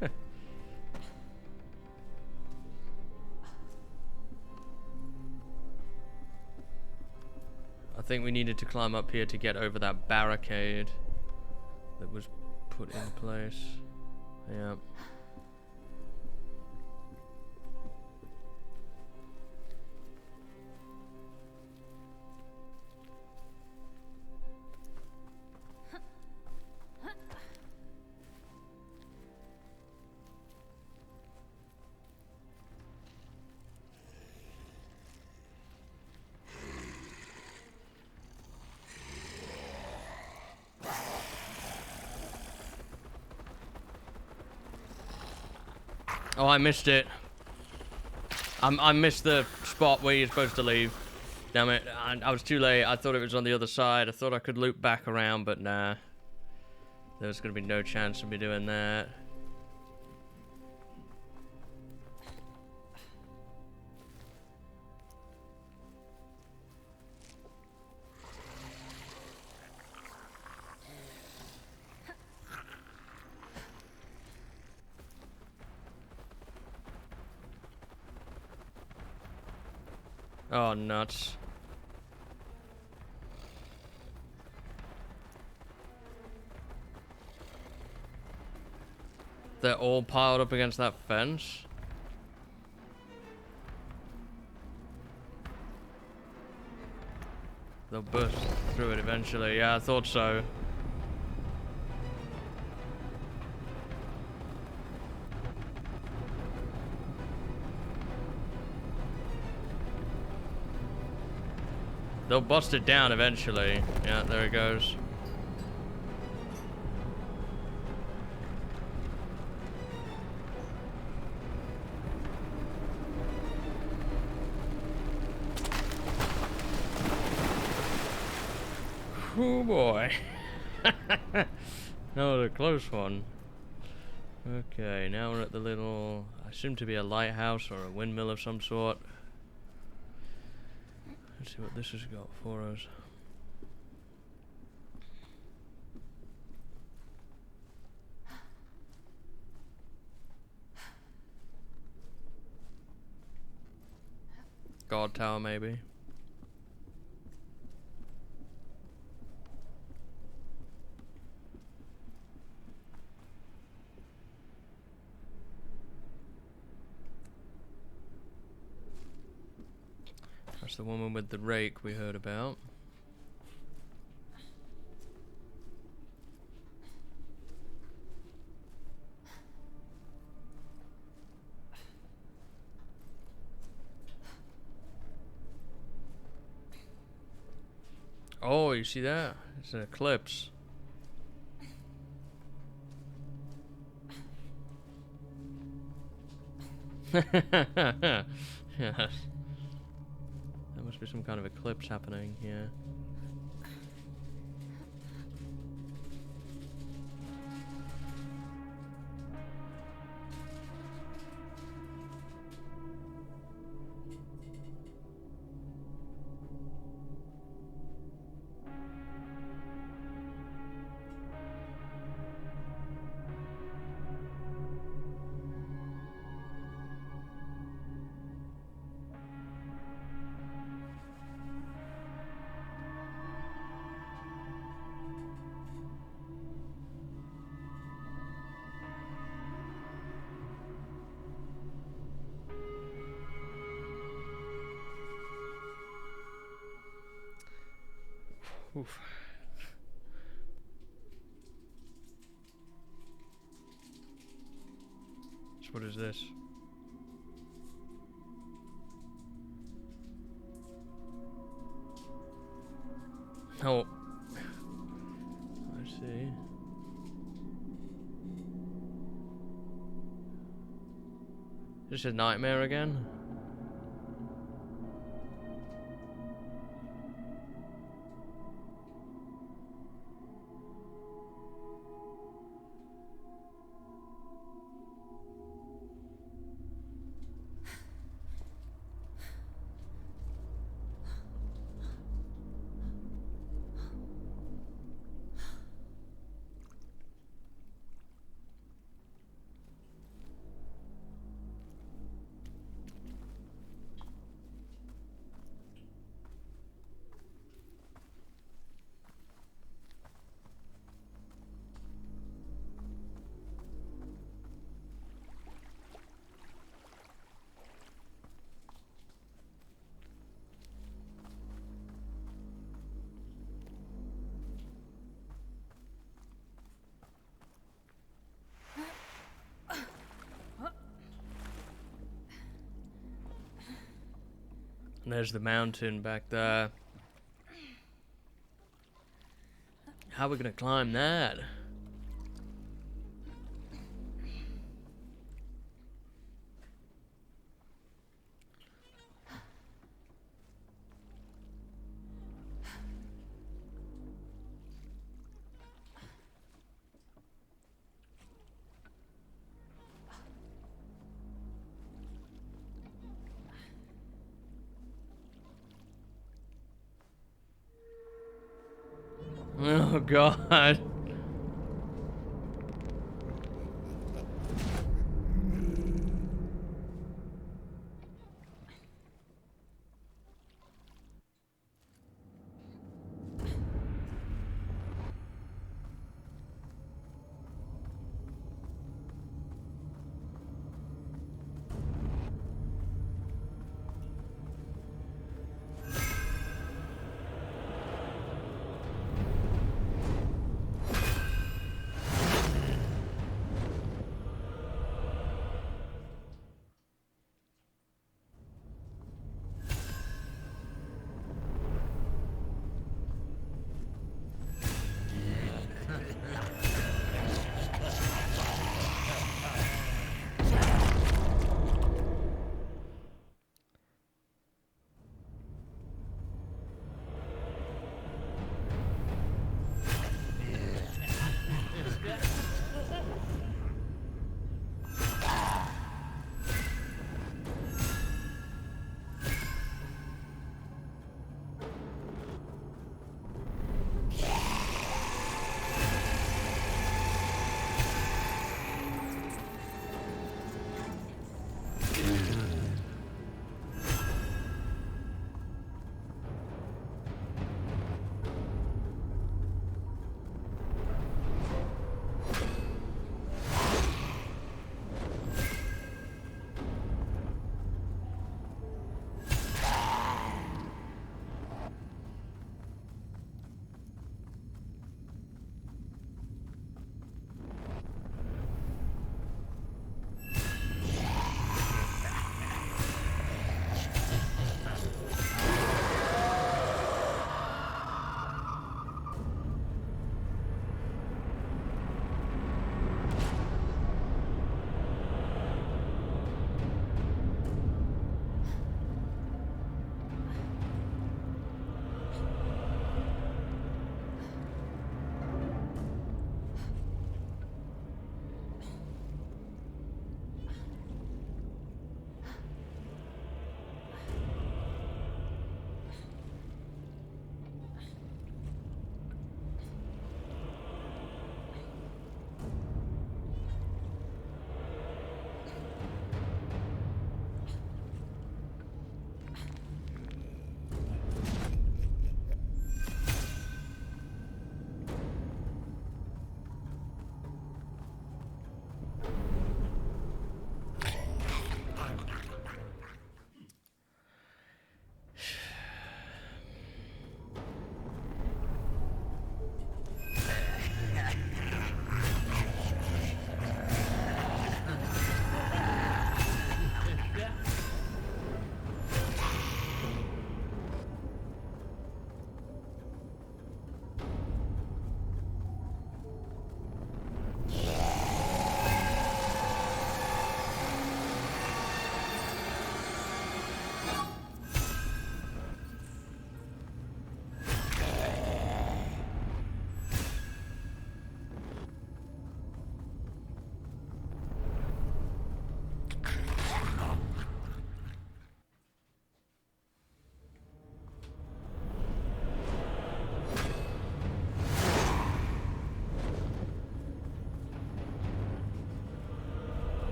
I think we needed to climb up here to get over that barricade that was put in place. Yeah. Oh, I missed it. I missed the spot where you're supposed to leave. Damn it. I was too late. I thought it was on the other side. I thought I could loop back around, but nah. There's gonna be no chance of me doing that. Oh, nuts. They're all piled up against that fence? They'll burst through it eventually. Yeah, I thought so. They'll bust it down eventually. Yeah, there it goes. Oh boy. That was a close one. Okay, now we're at the little, I assume to be a lighthouse or a windmill of some sort. Let's see what this has got for us. Guard tower, maybe. That's the woman with the rake we heard about. Oh, you see that? It's an eclipse. Yes. There must be some kind of eclipse happening here. Oof. So what is this? Oh. I see. Is this a nightmare again? And there's the mountain back there. How are we gonna climb that? Oh god.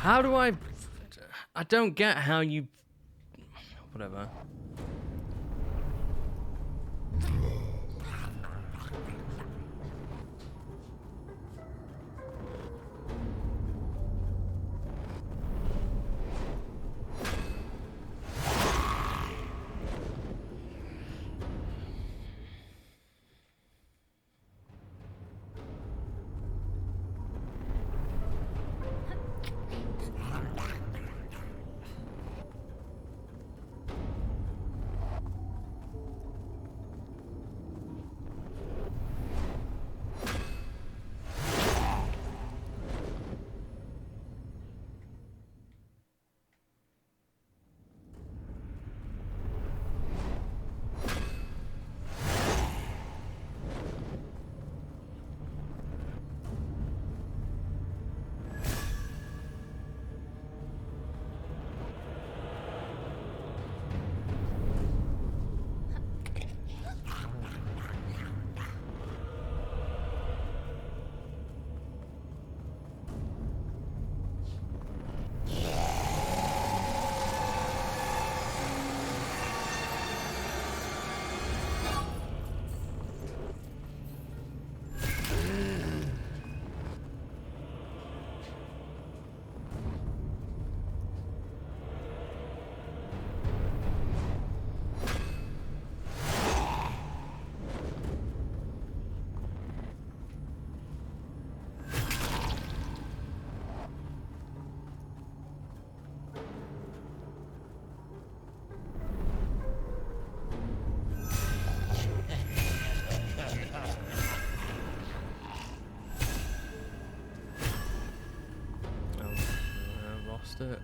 How do I don't get how you... Whatever. It.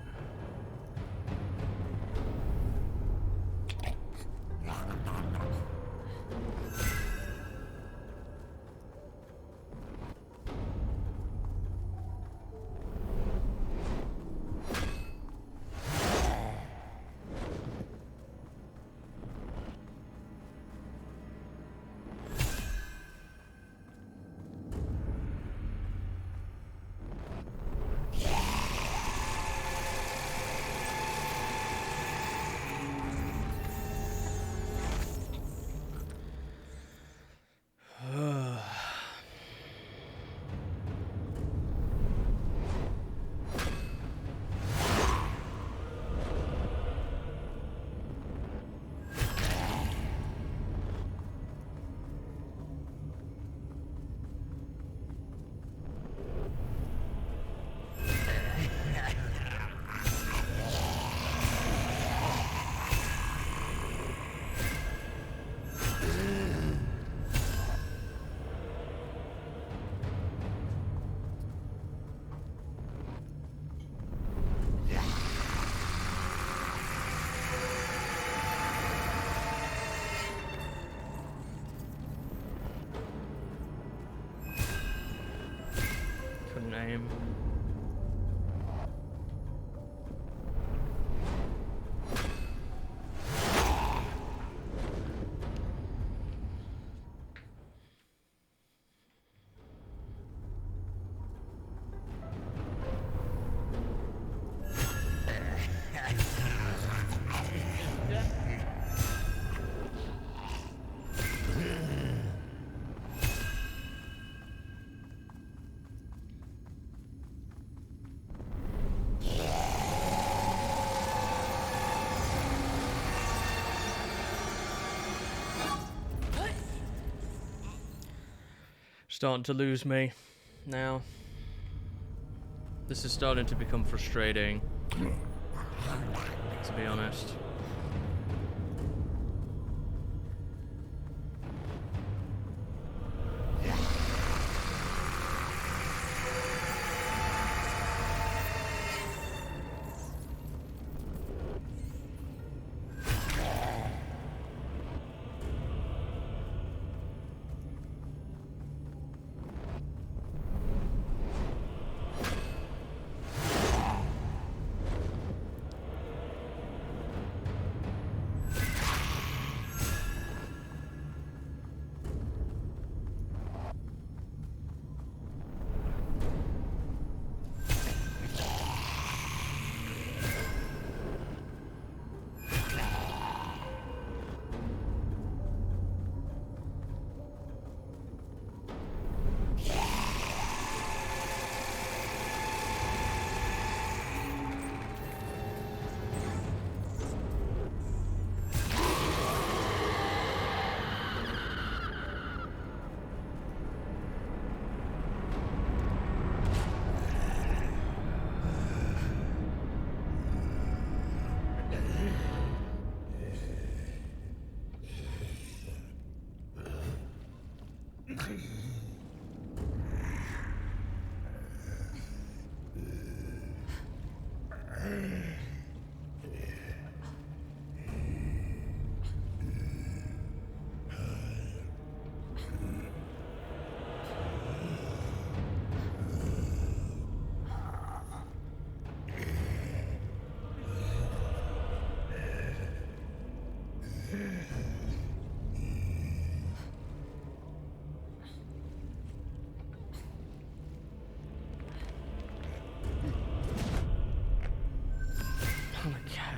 Name. Starting to lose me now. This is starting to become frustrating, to be honest.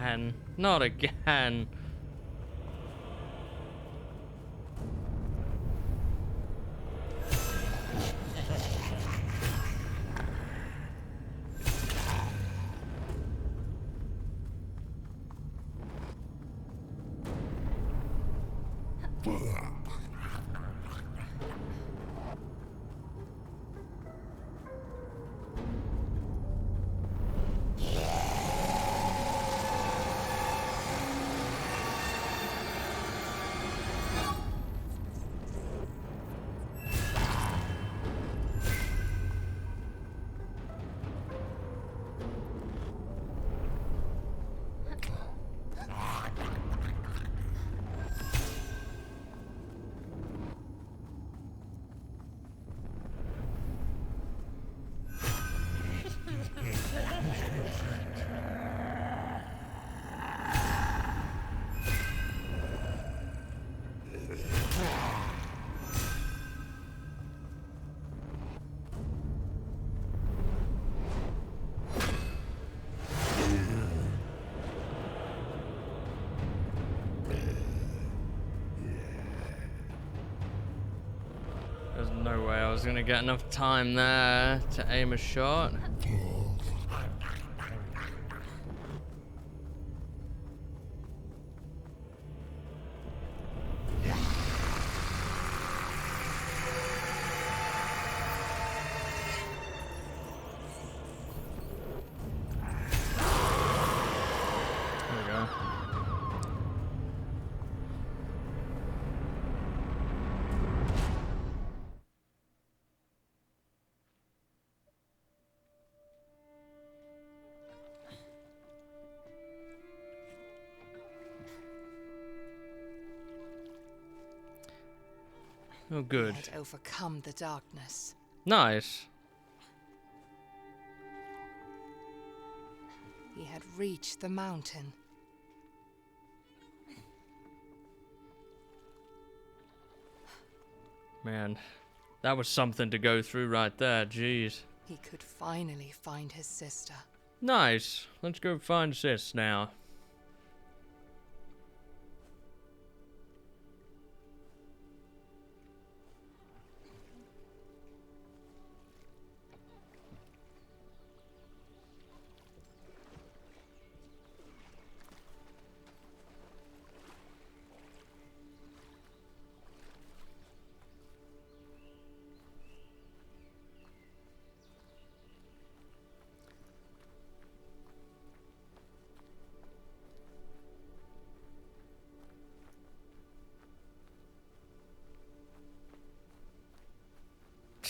again. Not again. There's no way I was gonna get enough time there to aim a shot. There we go. Oh, good. He had overcome the darkness. Nice. He had reached the mountain. Man, that was something to go through right there. Jeez. He could finally find his sister. Nice. Let's go find Sis now.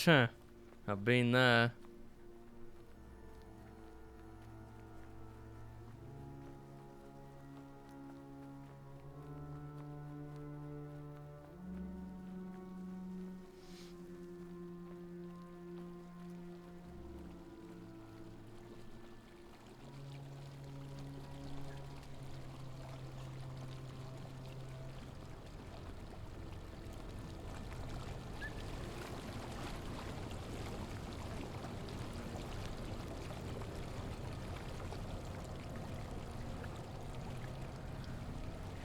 Huh. I've been there.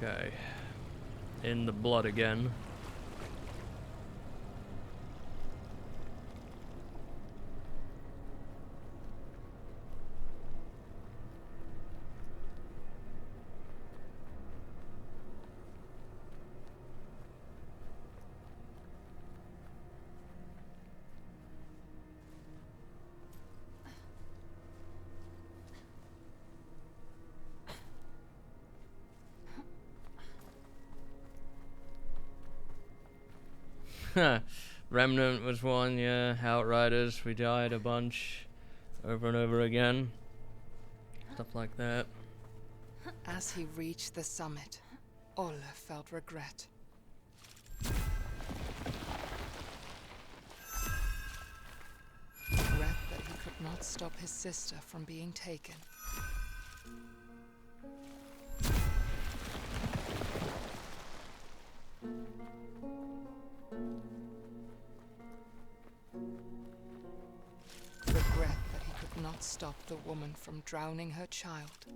Okay. In the blood again. Remnant was one, yeah. Outriders, we died a bunch. Over and over again. Stuff like that. As he reached the summit, Olle felt regret. Regret that he could not stop his sister from being taken. Regret that he could not stop the woman from drowning her child.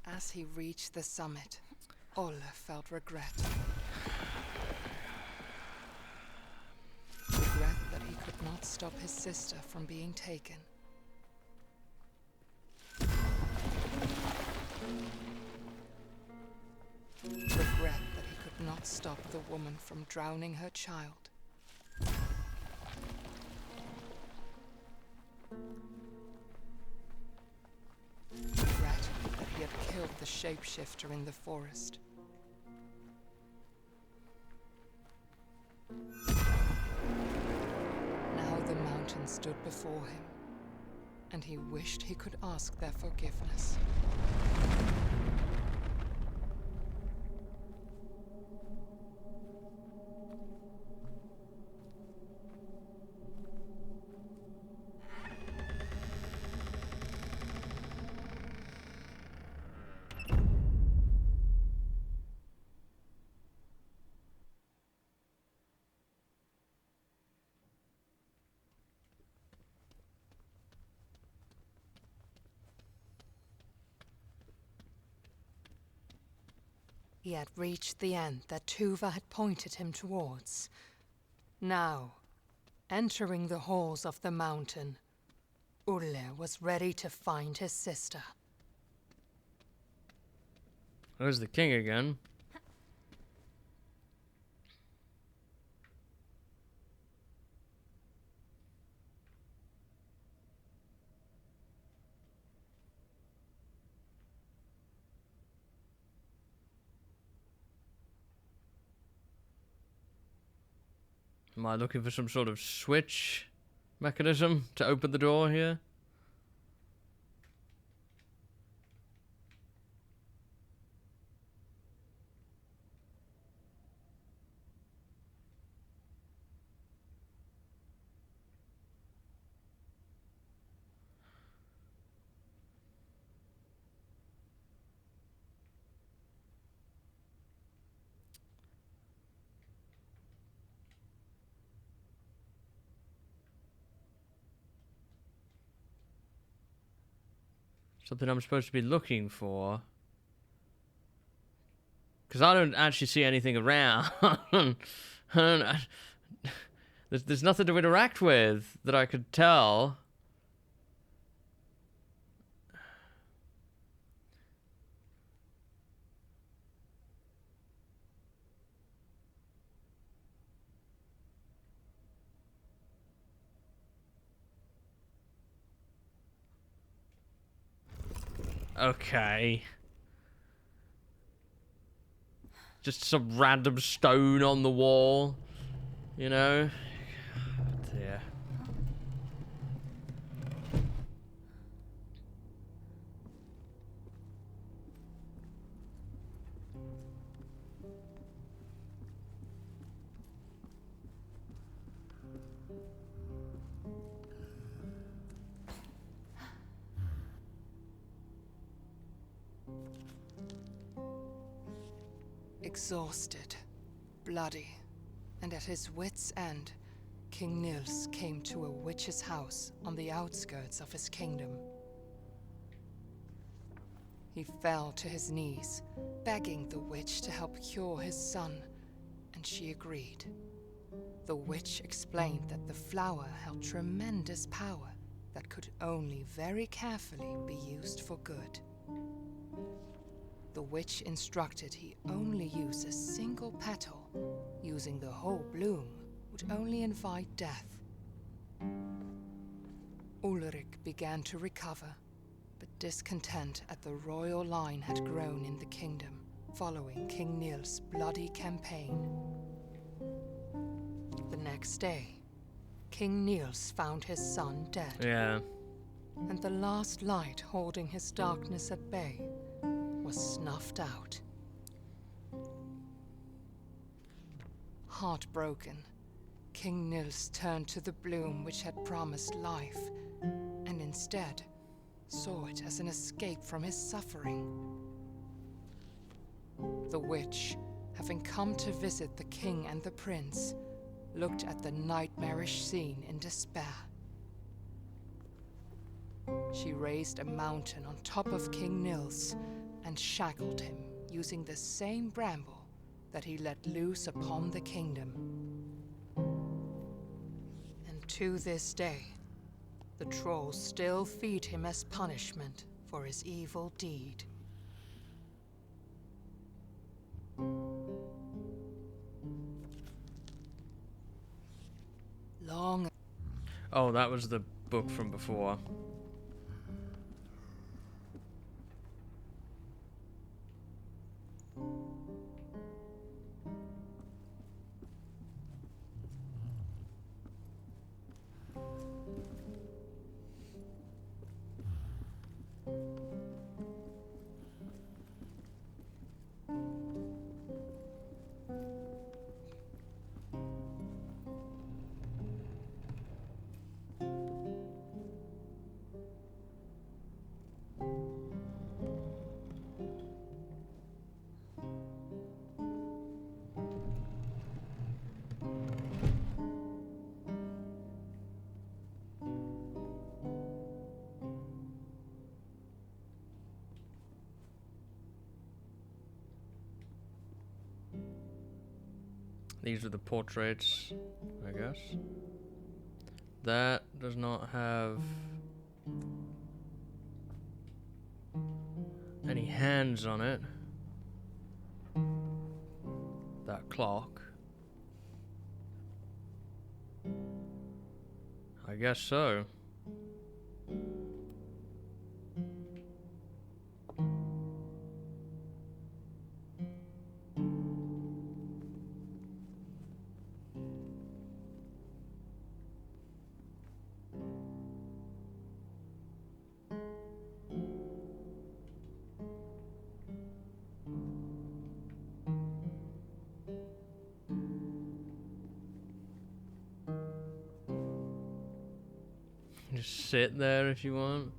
As he reached the summit, Ole felt regret. Regret that he could not stop his sister from being taken. Regret that he could not stop the woman from drowning her child. Regret that he had killed the shapeshifter in the forest. Now the mountain stood before him, and he wished he could ask their forgiveness. He had reached the end that Tuva had pointed him towards. Now, entering the halls of the mountain, Ulle was ready to find his sister. There's the king again. Am I looking for some sort of switch mechanism to open the door here? Something I'm supposed to be looking for. Because I don't actually see anything around. There's nothing to interact with that I could tell. Okay. Just some random stone on the wall, you know? God, dear. Exhausted, bloody, and at his wits' end, King Nils came to a witch's house on the outskirts of his kingdom. He fell to his knees, begging the witch to help cure his son, and she agreed. The witch explained that the flower held tremendous power that could only very carefully be used for good. The witch instructed he only use a single petal. Using the whole bloom would only invite death. Ulrich began to recover, but discontent at the royal line had grown in the kingdom, following King Nils' bloody campaign. The next day, King Nils found his son dead. Yeah. And the last light holding his darkness at bay was snuffed out. Heartbroken, King Nils turned to the bloom which had promised life, and instead saw it as an escape from his suffering. The witch, having come to visit the king and the prince, looked at the nightmarish scene in despair. She raised a mountain on top of King Nils and shackled him using the same bramble that he let loose upon the kingdom. And to this day, the trolls still feed him as punishment for his evil deed. Long. Oh, that was the book from before. These are the portraits, I guess. That does not have any hands on it. That clock. I guess so. Just sit there if you want.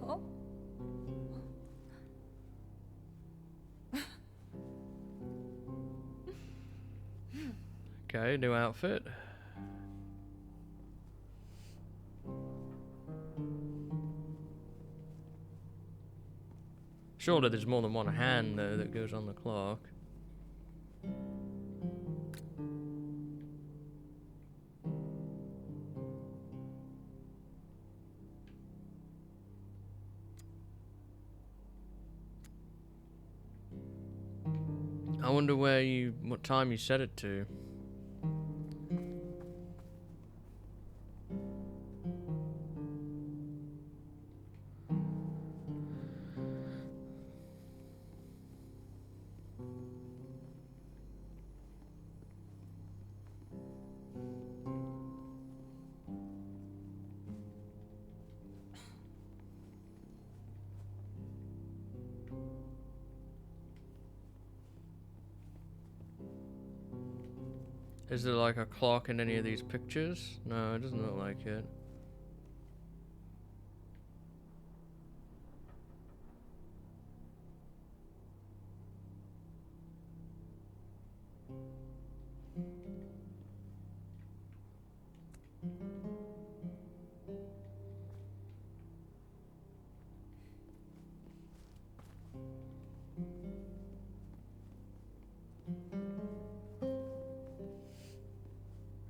Oh. Okay, new outfit. Surely there's more than one hand though that goes on the clock. I wonder what time you set it to. Is there like a clock in any of these pictures? No, it doesn't look like it.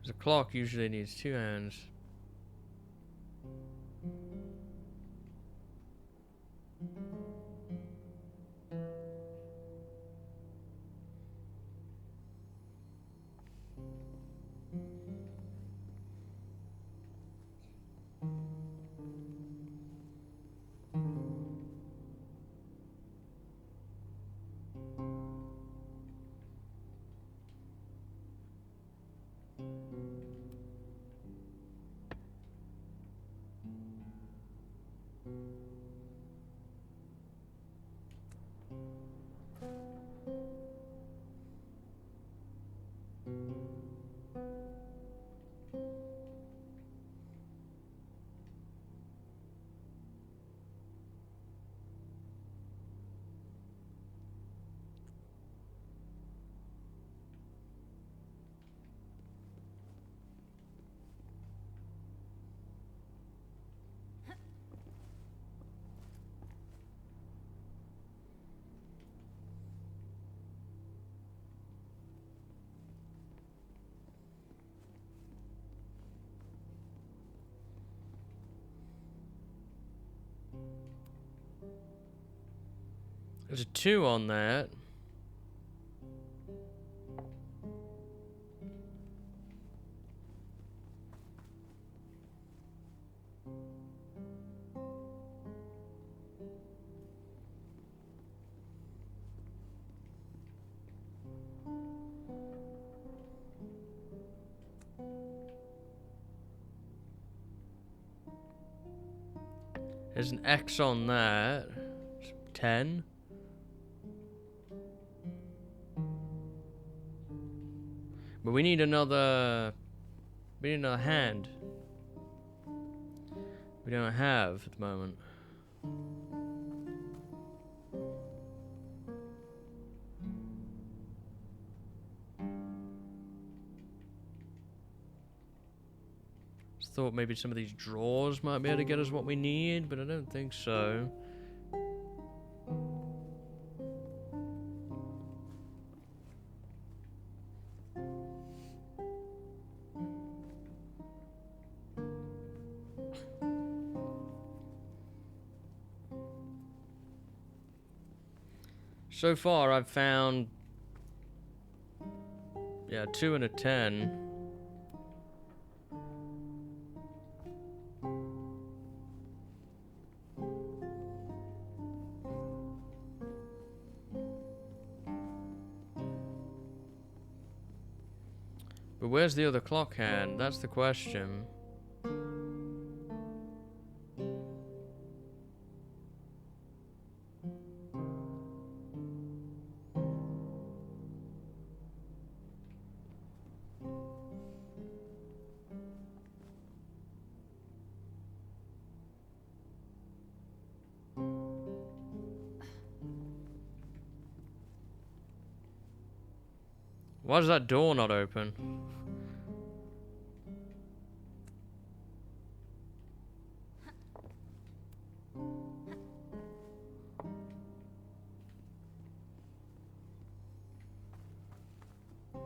The clock usually needs two hands. There's a 2 on that. There's an X on that. 10. But we need another... We need another hand. We don't have at the moment. Just thought maybe some of these drawers might be able to get us what we need, but I don't think so. So far, I've found, yeah, 2 and a 10. But where's the other clock hand? That's the question. Why does that door not open?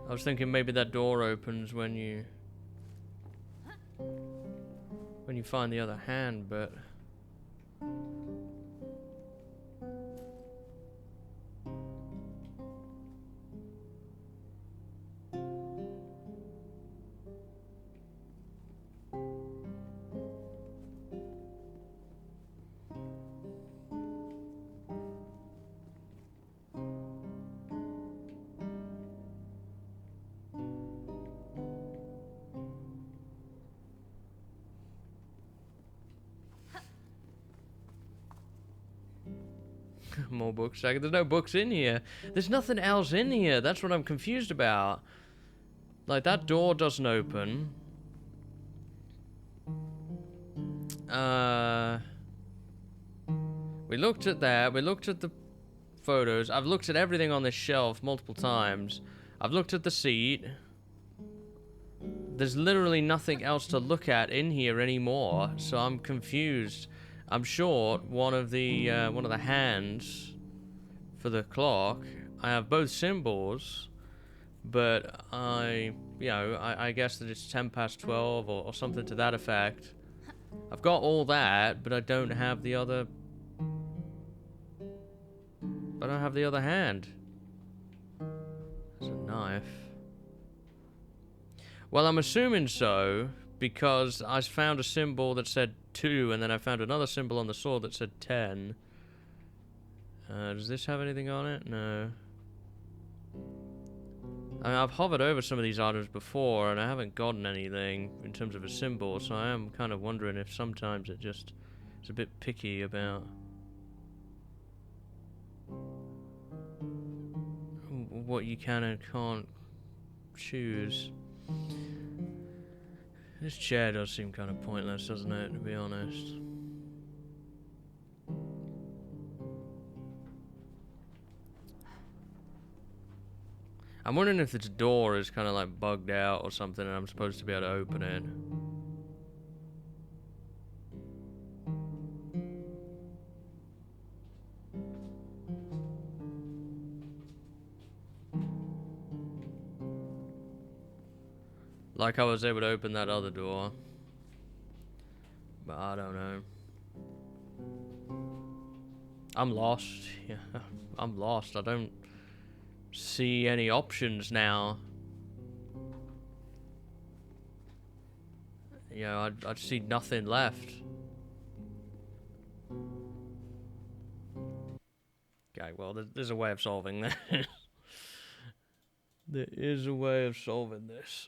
I was thinking maybe that door opens when you find the other hand, but more books. There's no books in here. There's nothing else in here. That's what I'm confused about. Like, that door doesn't open. We looked at that. We looked at the photos. I've looked at everything on this shelf multiple times. I've looked at the seat. There's literally nothing else to look at in here anymore, so I'm confused. I'm short one of the hands for the clock. I have both symbols, but I guess that it's 10 past 12 or something to that effect. I've got all that, but I don't have the other. I don't have the other hand. There's a knife. Well, I'm assuming so, because I found a symbol that said 2, and then I found another symbol on the sword that said 10. Does this have anything on it? No. I mean, I've hovered over some of these items before, and I haven't gotten anything in terms of a symbol, so I am kind of wondering if sometimes it just is a bit picky about what you can and can't choose. This chair does seem kind of pointless, doesn't it, to be honest? I'm wondering if this door is kind of like bugged out or something and I'm supposed to be able to open it. Like I was able to open that other door. But I don't know. I'm lost. Yeah, I'm lost. I don't see any options now. You know, I see nothing left. Okay, well, there's a way of solving this. There is a way of solving this.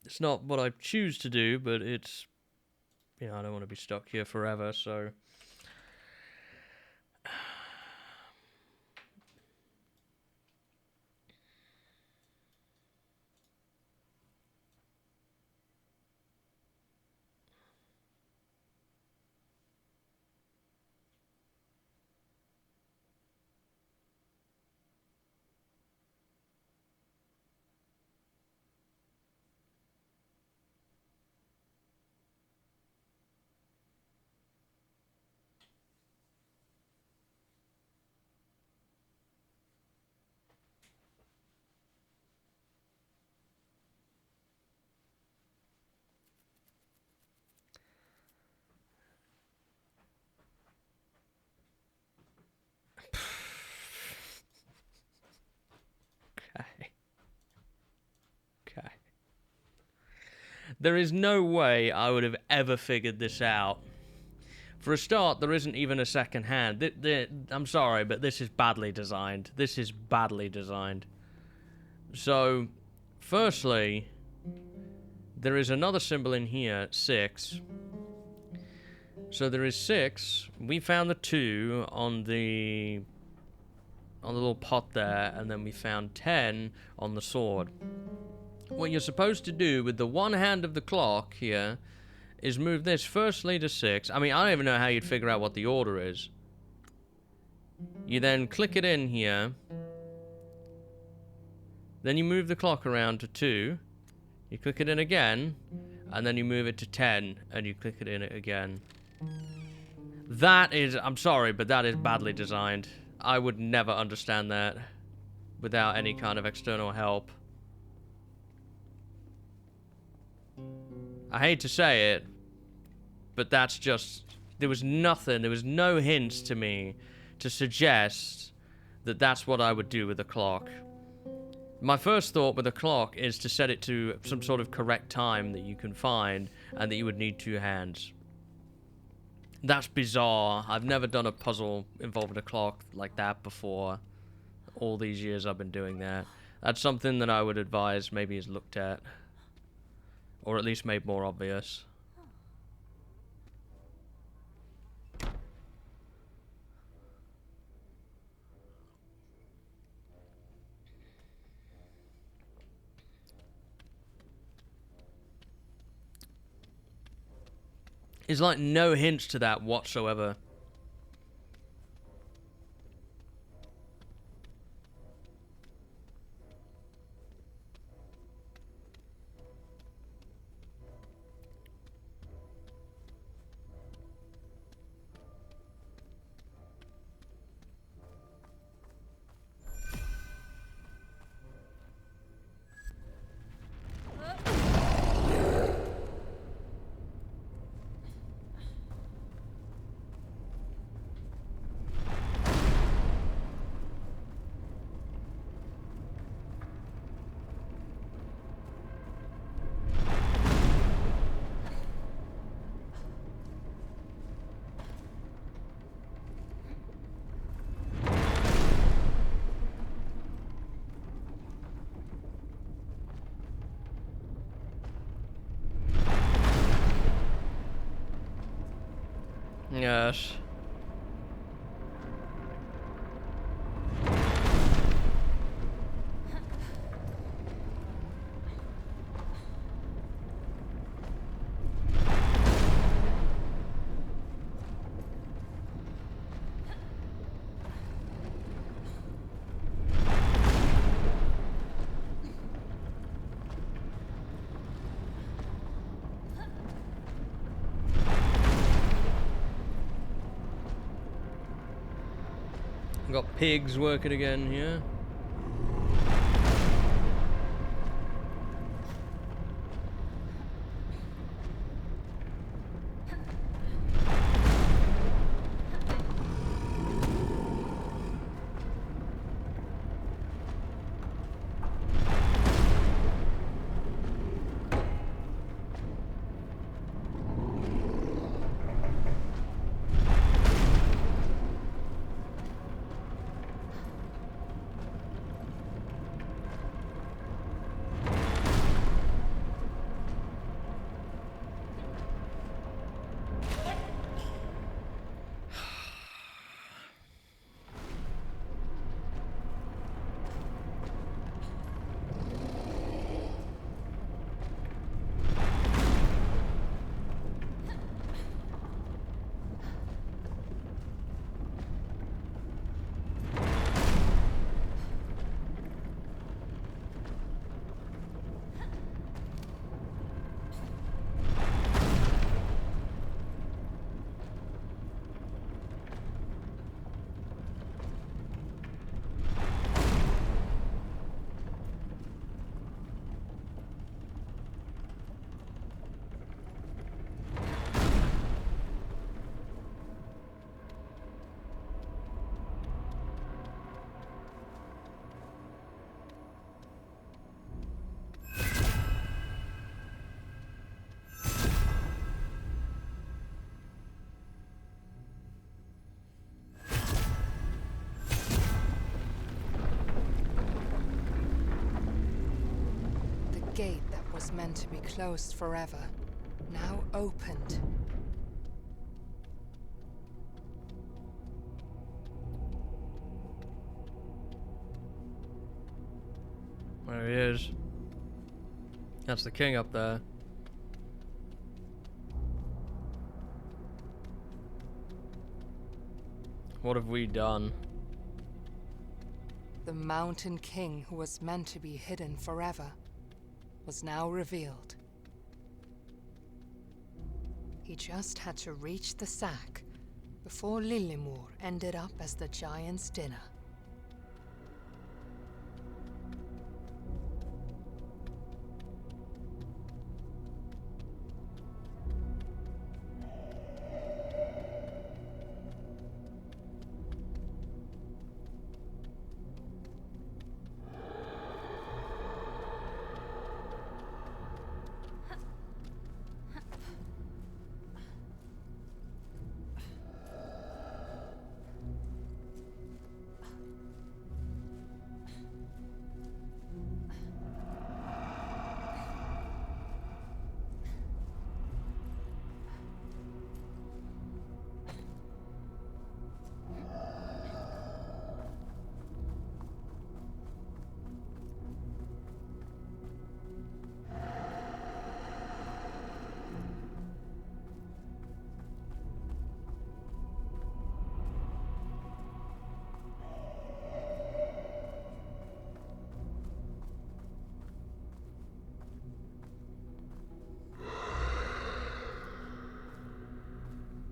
It's not what I choose to do, but it's... You know, I don't want to be stuck here forever, so... Okay. Okay. There is no way I would have ever figured this out. For a start, there isn't even a second hand. I'm sorry, but this is badly designed. This is badly designed. So, firstly, there is another symbol in here, 6. So there is 6. We found the 2 on the little pot there, and then we found 10 on the sword. What you're supposed to do with the one hand of the clock here is move this firstly to 6. I mean, I don't even know how you'd figure out what the order is. You then click it in here. Then you move the clock around to 2. You click it in again. And then you move it to 10. And you click it in again. That is... I'm sorry, but that is badly designed. I would never understand that without any kind of external help. I hate to say it, but that's just... There was nothing, there was no hints to me to suggest that that's what I would do with a clock. My first thought with a clock is to set it to some sort of correct time that you can find and that you would need 2 hands. That's bizarre. I've never done a puzzle involving a clock like that before. All these years I've been doing that. That's something that I would advise maybe is looked at. Or at least made more obvious. There's like no hints to that whatsoever. Yes. Got pigs working again here. gate that was meant to be closed forever now opened. There he is. That's the king up there. What have we done? The Mountain King, who was meant to be hidden forever, was now revealed. He just had to reach the sack before Lillimor ended up as the giant's dinner.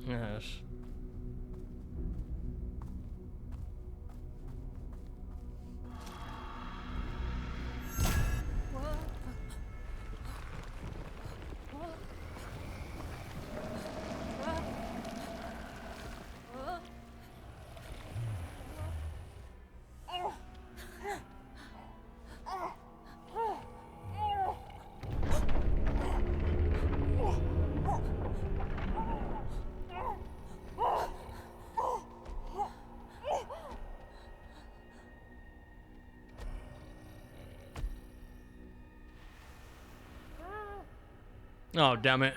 Yes. Oh, damn it.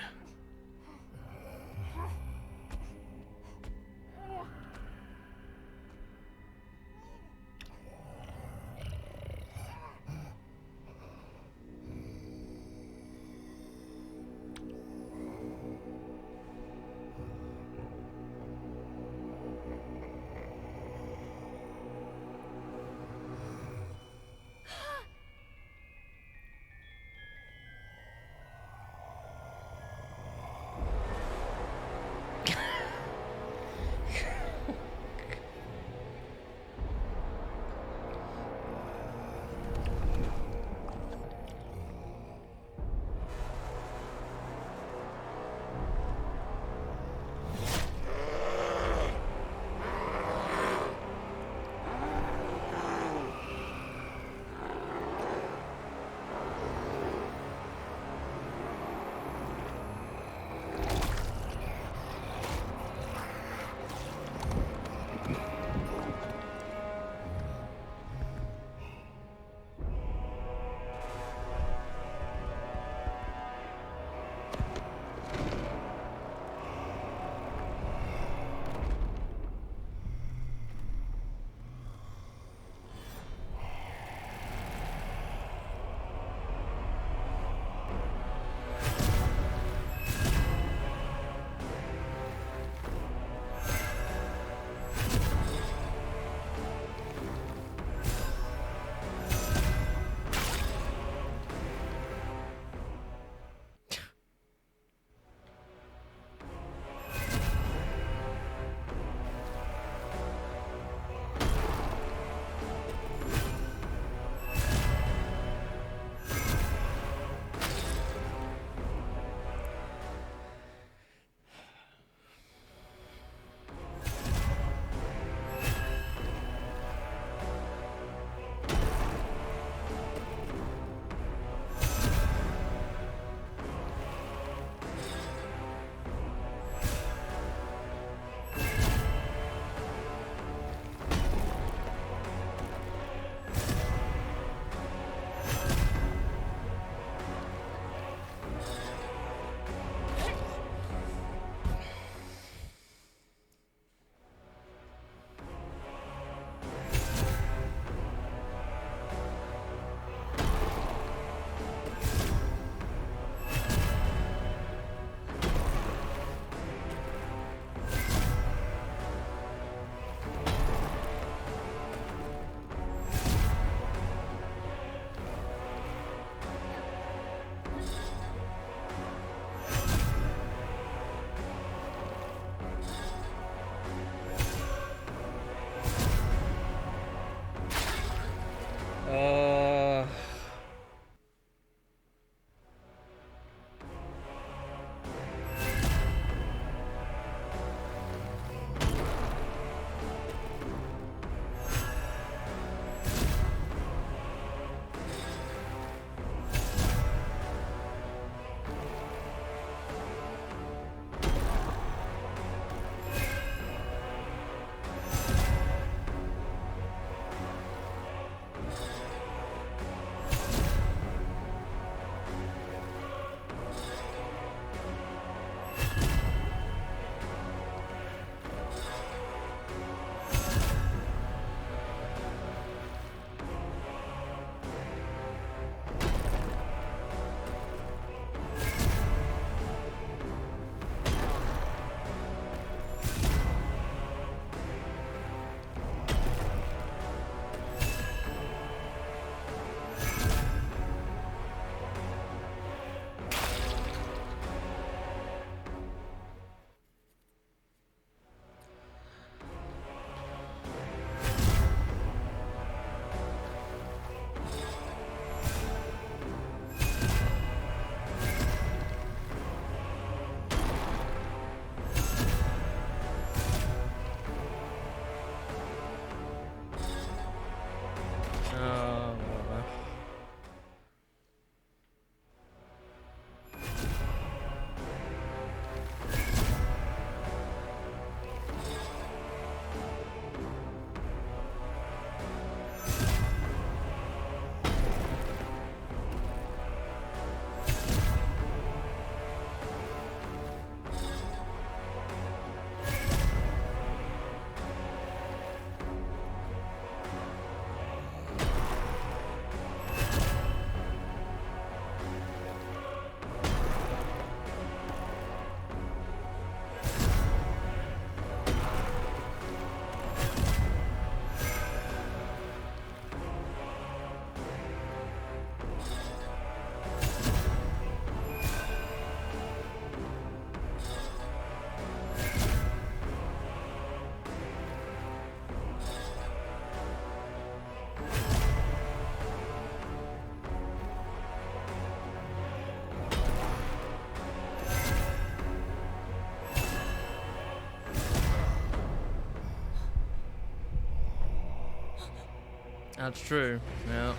That's true. Yeah.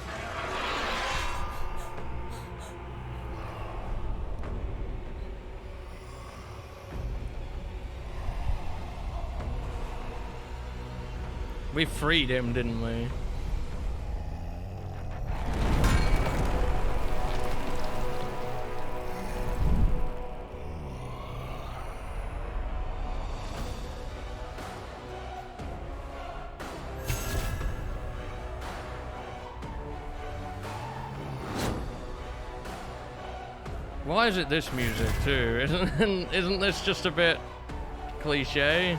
We freed him, didn't we? Why is it this music too? Isn't this just a bit cliche?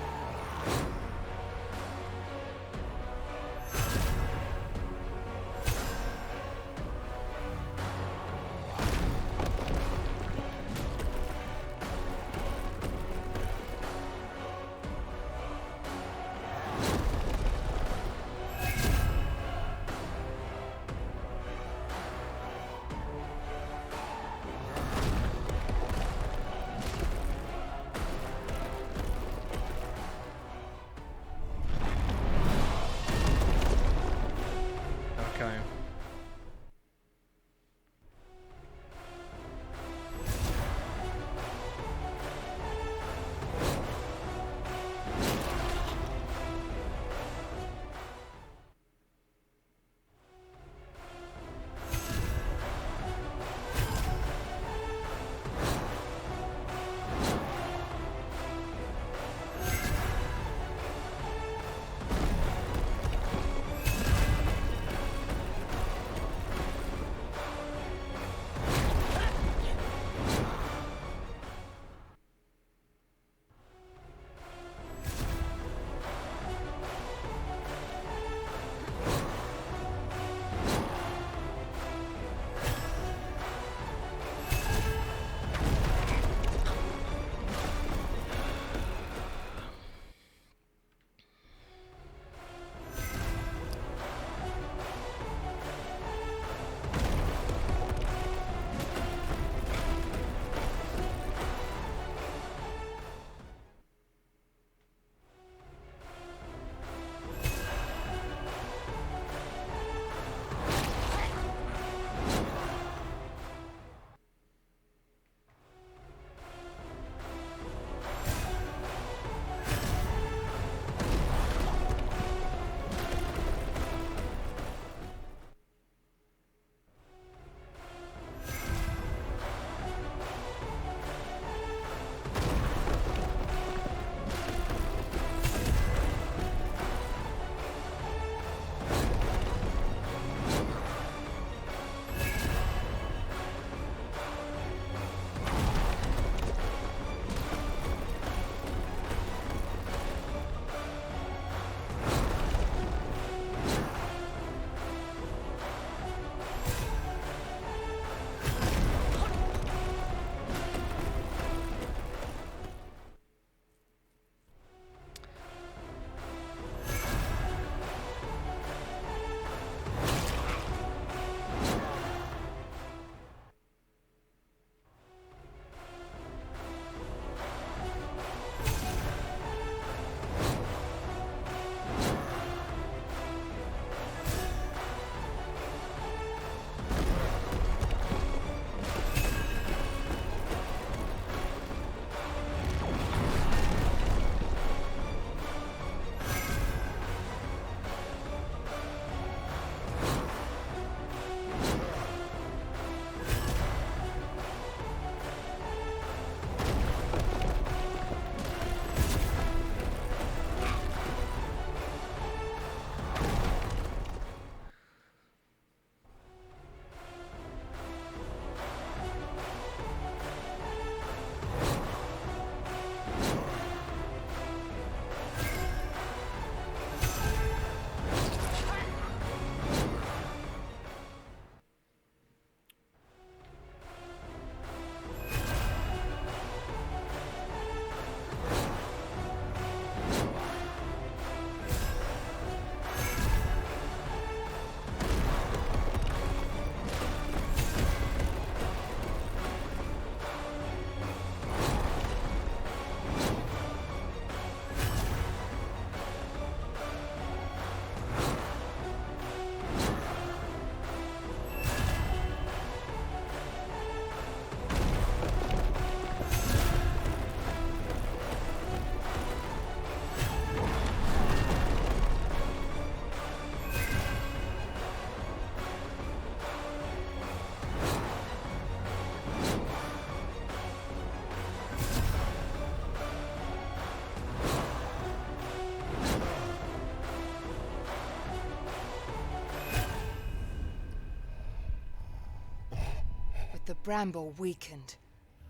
the Bramble weakened,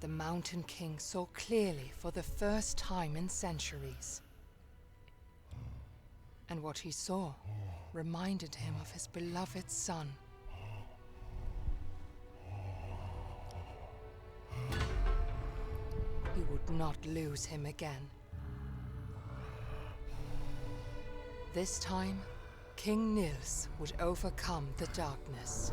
the Mountain King saw clearly for the first time in centuries. And what he saw reminded him of his beloved son. He would not lose him again. This time, King Nils would overcome the darkness.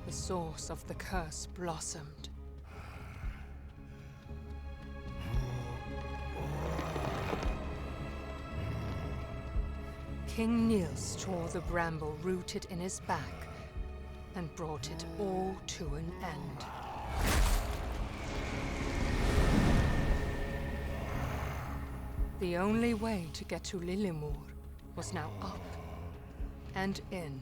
The source of the curse blossomed. King Niels tore the bramble rooted in his back and brought it all to an end. The only way to get to Lillemor was now up and in.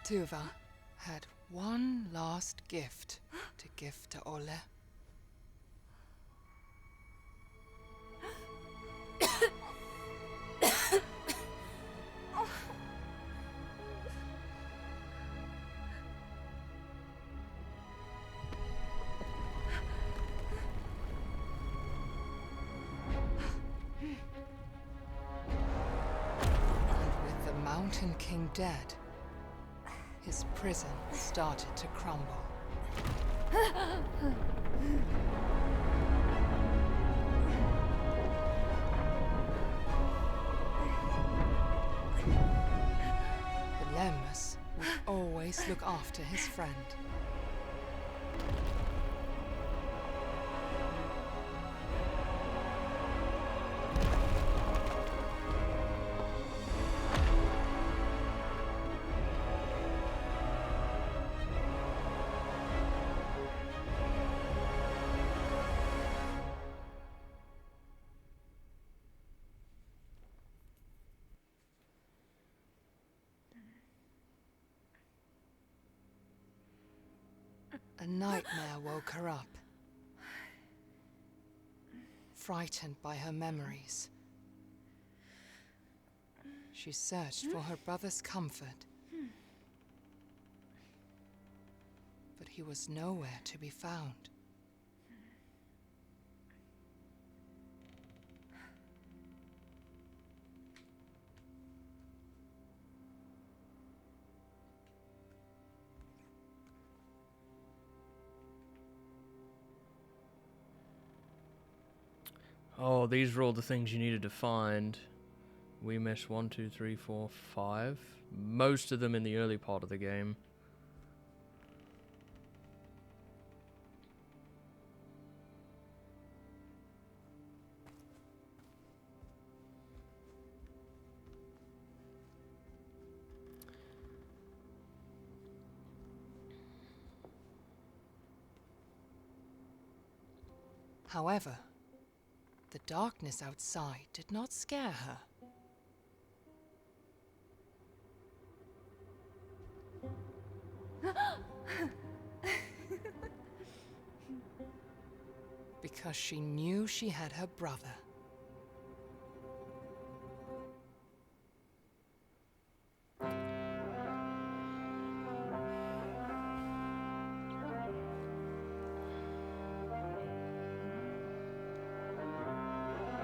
Tuva had one last gift to give to Ole. And with the Mountain King dead, his prison started to crumble. The Lemmus would always look after his friend. A nightmare woke her up. Frightened by her memories, she searched for her brother's comfort he was nowhere to be found. Oh, these were all the things you needed to find. We missed 1, 2, 3, 4, 5. Most of them in the early part of the game. However, the darkness outside did not scare her. Because she knew she had her brother.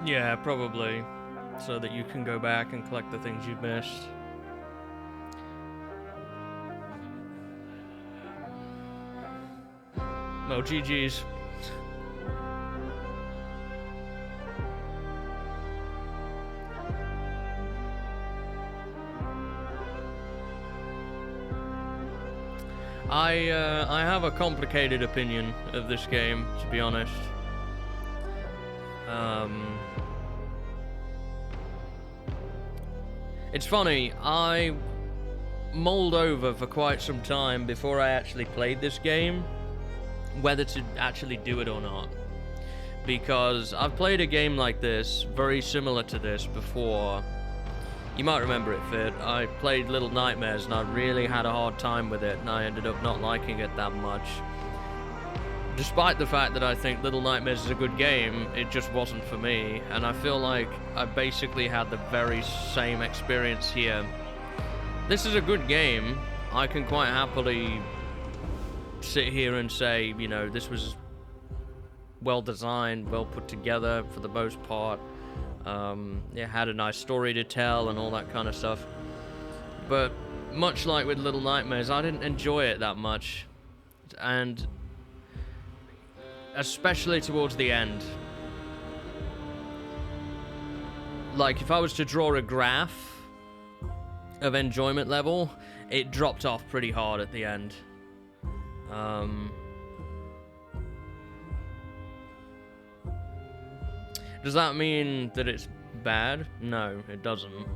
Yeah, probably. So that you can go back and collect the things you've missed. Well, GG's. I have a complicated opinion of this game, to be honest. It's funny, I mulled over for quite some time before I actually played this game whether to actually do it or not, because I've played a game like this, very similar to this, before. You might remember it, Fit. I played Little Nightmares and I really had a hard time with it, and I ended up not liking it that much. Despite the fact that I think Little Nightmares is a good game, it just wasn't for me, and I feel like I basically had the very same experience here. This is a good game. I can quite happily sit here and say, you know, this was well designed, well put together for the most part. It had a nice story to tell and all that kind of stuff. But much like with Little Nightmares, I didn't enjoy it that much. And especially towards the end. Like, if I was to draw a graph of enjoyment level, it dropped off pretty hard at the end. Does that mean that it's bad? No, it doesn't.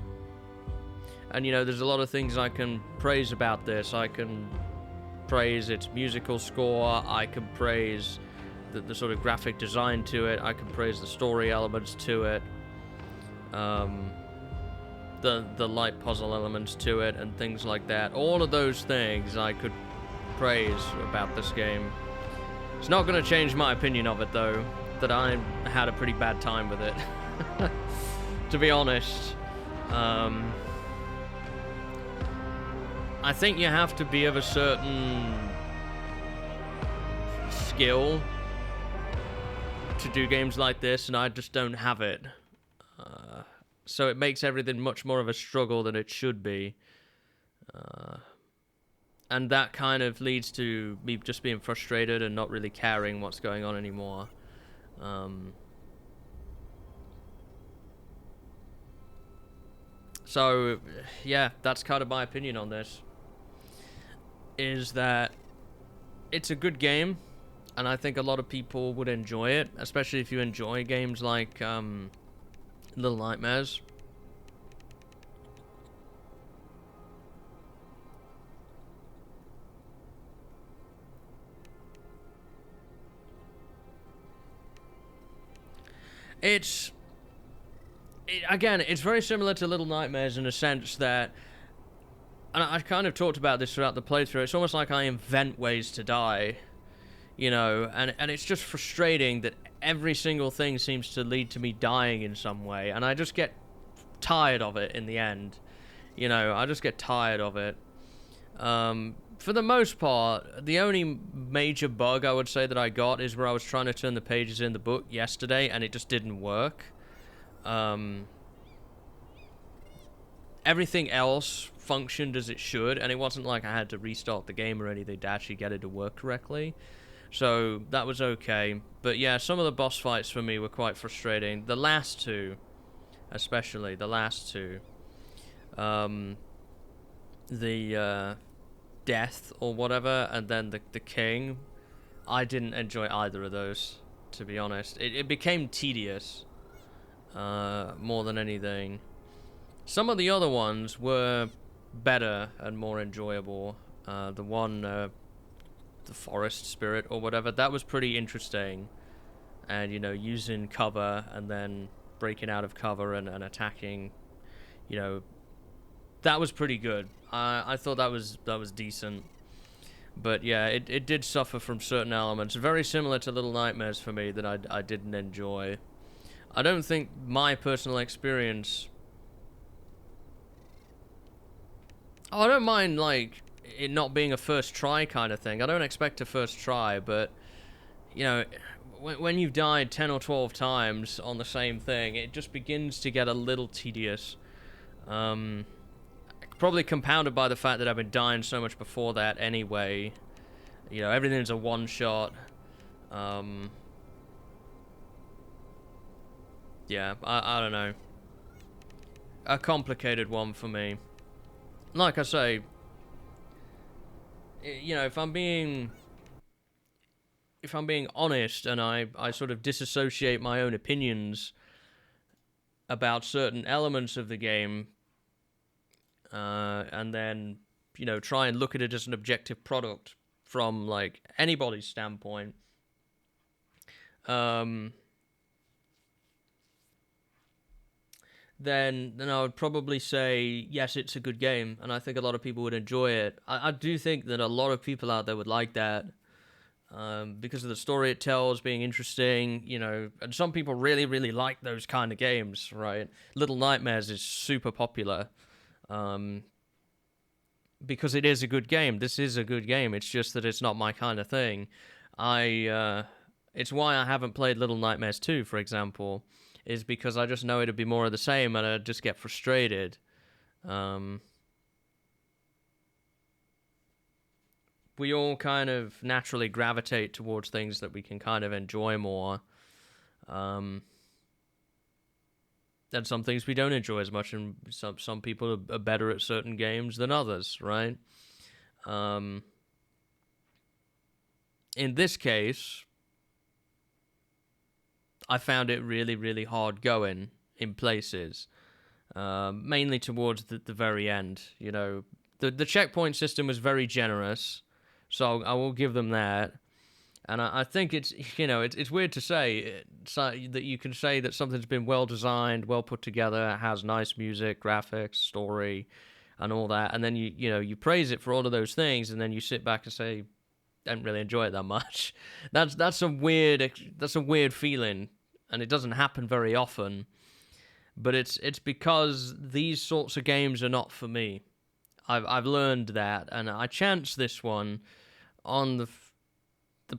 And, you know, there's a lot of things I can praise about this. I can praise its musical score, I can praise the sort of graphic design to it, I can praise the story elements to it, the light puzzle elements to it, and things like that. All of those things I could praise about this game. It's not going to change my opinion of it, though, that I had a pretty bad time with it. To be honest. I think you have to be of a certain skill to do games like this, and I just don't have it. So it makes everything much more of a struggle than it should be. And that kind of leads to me just being frustrated and not really caring what's going on anymore. So, yeah, that's kind of my opinion on this. Is that it's a good game, and I think a lot of people would enjoy it, especially if you enjoy games like Little Nightmares. Again, it's very similar to Little Nightmares in a sense that, and I kind of talked about this throughout the playthrough, it's almost like I invent ways to die, you know, and it's just frustrating that every single thing seems to lead to me dying in some way, and I just get tired of it in the end, you know, I just get tired of it. for the most part, the only major bug I would say that I got is where I was trying to turn the pages in the book yesterday, and it just didn't work. Everything else functioned as it should, and it wasn't like I had to restart the game or anything to actually get it to work correctly. So that was okay. But yeah, some of the boss fights for me were quite frustrating. The last two, especially the last two. The death or whatever, and then the king. I didn't enjoy either of those, to be honest. It became tedious, more than anything. Some of the other ones were better and more enjoyable. The one, the forest spirit or whatever, that was pretty interesting. And, you know, using cover and then breaking out of cover and attacking, you know, that was pretty good. I thought that was decent. But yeah, it did suffer from certain elements, very similar to Little Nightmares for me, that I didn't enjoy. I don't think my personal experience... Oh, I don't mind, like, it not being a first try kind of thing. I don't expect a first try, but, you know, when you've died 10 or 12 times on the same thing, it just begins to get a little tedious. Probably compounded by the fact that I've been dying so much before that anyway. You know, everything's a one-shot. Yeah, I don't know. A complicated one for me. Like I say, you know, if I'm being honest, and I sort of disassociate my own opinions about certain elements of the game, and then, you know, try and look at it as an objective product from, like, anybody's standpoint, then I would probably say, yes, it's a good game, and I think a lot of people would enjoy it. I do think that a lot of people out there would like that, because of the story it tells being interesting, you know, and some people really, really like those kind of games, right? Little Nightmares is super popular, because it is a good game. This is a good game. It's just that it's not my kind of thing. It's why I haven't played Little Nightmares 2, for example, is because I just know it'd be more of the same and I'd just get frustrated. We all kind of naturally gravitate towards things that we can kind of enjoy more. And some things we don't enjoy as much, and some people are better at certain games than others, right? In this case, I found it really, really hard going in places, mainly towards the very end. You know, the checkpoint system was very generous, so I will give them that. And I think it's, you know, it's weird to say that you can say that something's been well designed, well put together, has nice music, graphics, story, and all that, and then you praise it for all of those things, and then you sit back and say, I didn't really enjoy it that much. That's a weird feeling, and it doesn't happen very often. But it's because these sorts of games are not for me. I've learned that, and I chanced this one on the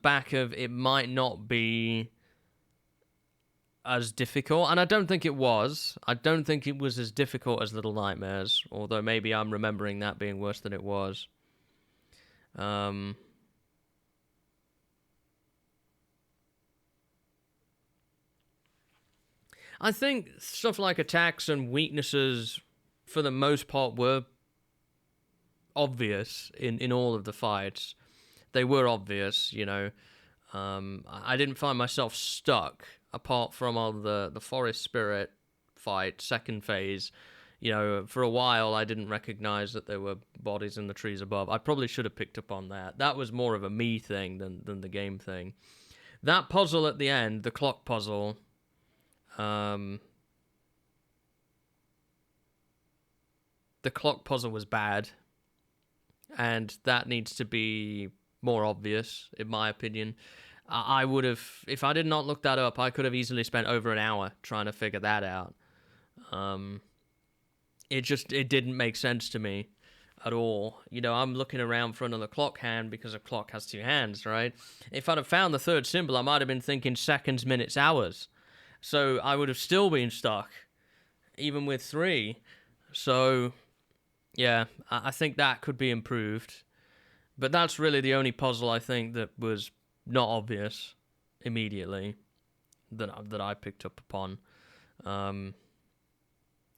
back of it might not be as difficult, and I don't think it was. I don't think it was as difficult as Little Nightmares, although maybe I'm remembering that being worse than it was. I think stuff like attacks and weaknesses, for the most part, were obvious in all of the fights. They were obvious, you know. I didn't find myself stuck, apart from on the forest spirit fight, second phase. You know, for a while I didn't recognize that there were bodies in the trees above. I probably should have picked up on that. That was more of a me thing than the game thing. That puzzle at the end, the clock puzzle, the clock puzzle was bad, and that needs to be more obvious, in my opinion. I would have, if I did not look that up, I could have easily spent over an hour trying to figure that out. It didn't make sense to me. at all. You know, I'm looking around for another clock hand because a clock has two hands, right? If I'd have found the third symbol, I might have been thinking seconds, minutes, hours. So I would have still been stuck, even with 3. So, yeah, I think that could be improved. But that's really the only puzzle I think that was not obvious immediately that I picked up upon.